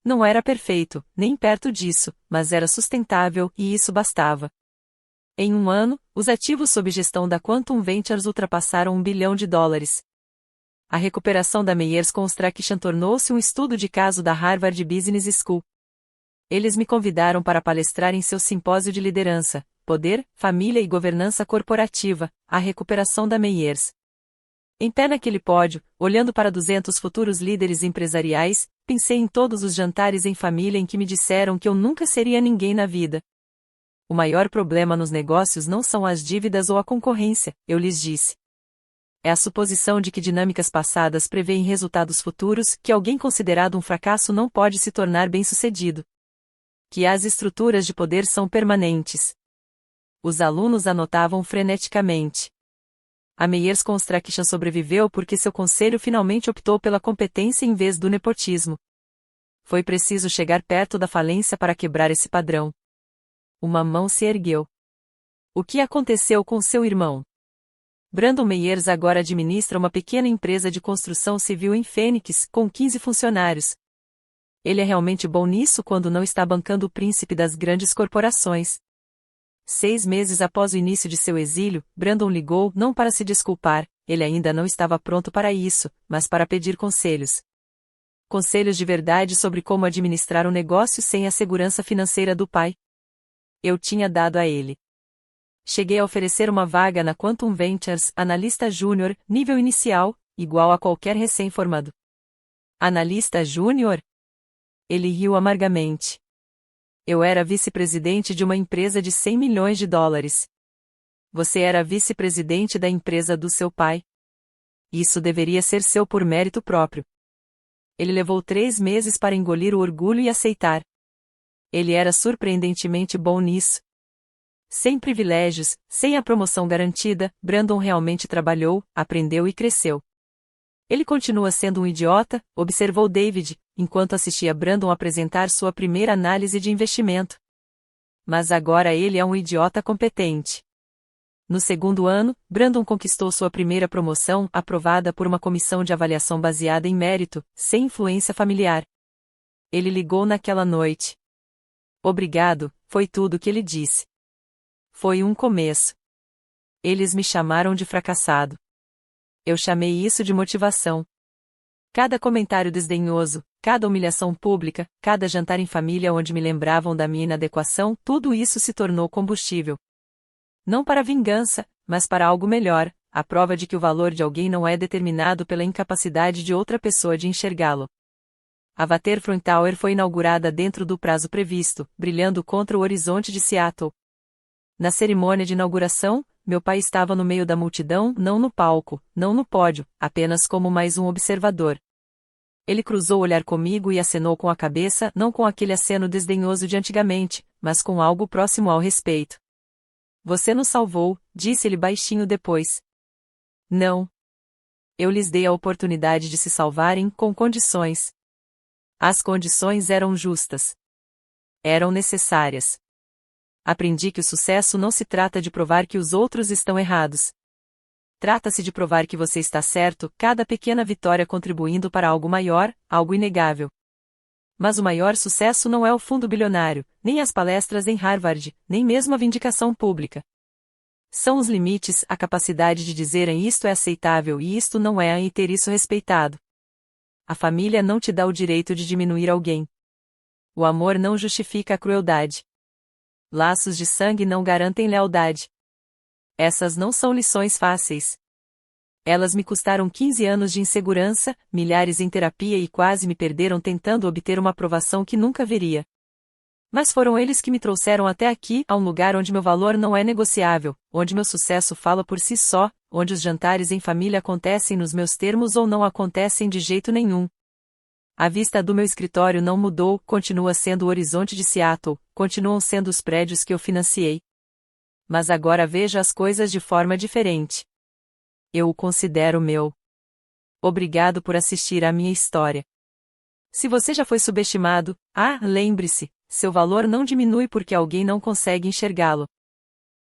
Não era perfeito, nem perto disso, mas era sustentável e isso bastava. Em um ano, os ativos sob gestão da Quantum Ventures ultrapassaram $1 bilhão. A recuperação da Meyers Construction tornou-se um estudo de caso da Harvard Business School. Eles me convidaram para palestrar em seu simpósio de liderança, poder, família e governança corporativa, a recuperação da Meyers. Em pé naquele pódio, olhando para 200 futuros líderes empresariais, pensei em todos os jantares em família em que me disseram que eu nunca seria ninguém na vida. O maior problema nos negócios não são as dívidas ou a concorrência, eu lhes disse. É a suposição de que dinâmicas passadas prevêem resultados futuros, que alguém considerado um fracasso não pode se tornar bem-sucedido. Que as estruturas de poder são permanentes. Os alunos anotavam freneticamente. A Meyers Construction sobreviveu porque seu conselho finalmente optou pela competência em vez do nepotismo. Foi preciso chegar perto da falência para quebrar esse padrão. Uma mão se ergueu. O que aconteceu com seu irmão? Brandon Meyers agora administra uma pequena empresa de construção civil em Phoenix, com 15 funcionários. Ele é realmente bom nisso quando não está bancando o príncipe das grandes corporações. 6 meses após o início de seu exílio, Brandon ligou não para se desculpar, ele ainda não estava pronto para isso, mas para pedir conselhos. Conselhos de verdade sobre como administrar um negócio sem a segurança financeira do pai. Eu tinha dado a ele. Cheguei a oferecer uma vaga na Quantum Ventures, analista júnior, nível inicial, igual a qualquer recém-formado. Analista júnior? Ele riu amargamente. Eu era vice-presidente de uma empresa de $100 milhões. Você era vice-presidente da empresa do seu pai. Isso deveria ser seu por mérito próprio. Ele levou 3 meses para engolir o orgulho e aceitar. Ele era surpreendentemente bom nisso. Sem privilégios, sem a promoção garantida, Brandon realmente trabalhou, aprendeu e cresceu. Ele continua sendo um idiota, observou David, enquanto assistia Brandon apresentar sua primeira análise de investimento. Mas agora ele é um idiota competente. No segundo ano, Brandon conquistou sua primeira promoção, aprovada por uma comissão de avaliação baseada em mérito, sem influência familiar. Ele ligou naquela noite. Obrigado, foi tudo o que ele disse. Foi um começo. Eles me chamaram de fracassado. Eu chamei isso de motivação. Cada comentário desdenhoso, cada humilhação pública, cada jantar em família onde me lembravam da minha inadequação, tudo isso se tornou combustível. Não para vingança, mas para algo melhor, a prova de que o valor de alguém não é determinado pela incapacidade de outra pessoa de enxergá-lo. A Waterfront Tower foi inaugurada dentro do prazo previsto, brilhando contra o horizonte de Seattle. Na cerimônia de inauguração, meu pai estava no meio da multidão, não no palco, não no pódio, apenas como mais um observador. Ele cruzou o olhar comigo e acenou com a cabeça, não com aquele aceno desdenhoso de antigamente, mas com algo próximo ao respeito. Você nos salvou, disse ele baixinho depois. Não. Eu lhes dei a oportunidade de se salvarem, com condições. As condições eram justas. Eram necessárias. Aprendi que o sucesso não se trata de provar que os outros estão errados. Trata-se de provar que você está certo, cada pequena vitória contribuindo para algo maior, algo inegável. Mas o maior sucesso não é o fundo bilionário, nem as palestras em Harvard, nem mesmo a vindicação pública. São os limites, a capacidade de dizerem isto é aceitável e isto não é e ter isso respeitado. A família não te dá o direito de diminuir alguém. O amor não justifica a crueldade. Laços de sangue não garantem lealdade. Essas não são lições fáceis. Elas me custaram 15 anos de insegurança, milhares em terapia e quase me perderam tentando obter uma aprovação que nunca veria. Mas foram eles que me trouxeram até aqui, a um lugar onde meu valor não é negociável, onde meu sucesso fala por si só, onde os jantares em família acontecem nos meus termos ou não acontecem de jeito nenhum. A vista do meu escritório não mudou, continua sendo o horizonte de Seattle, continuam sendo os prédios que eu financiei. Mas agora vejo as coisas de forma diferente. Eu o considero meu. Obrigado por assistir à minha história. Se você já foi subestimado, lembre-se, seu valor não diminui porque alguém não consegue enxergá-lo.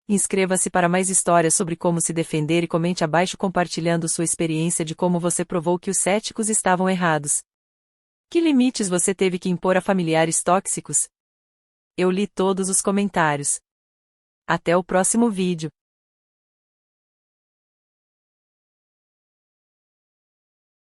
Inscreva-se para mais histórias sobre como se defender e comente abaixo compartilhando sua experiência de como você provou que os céticos estavam errados. Que limites você teve que impor a familiares tóxicos? Eu li todos os comentários. Até o próximo vídeo.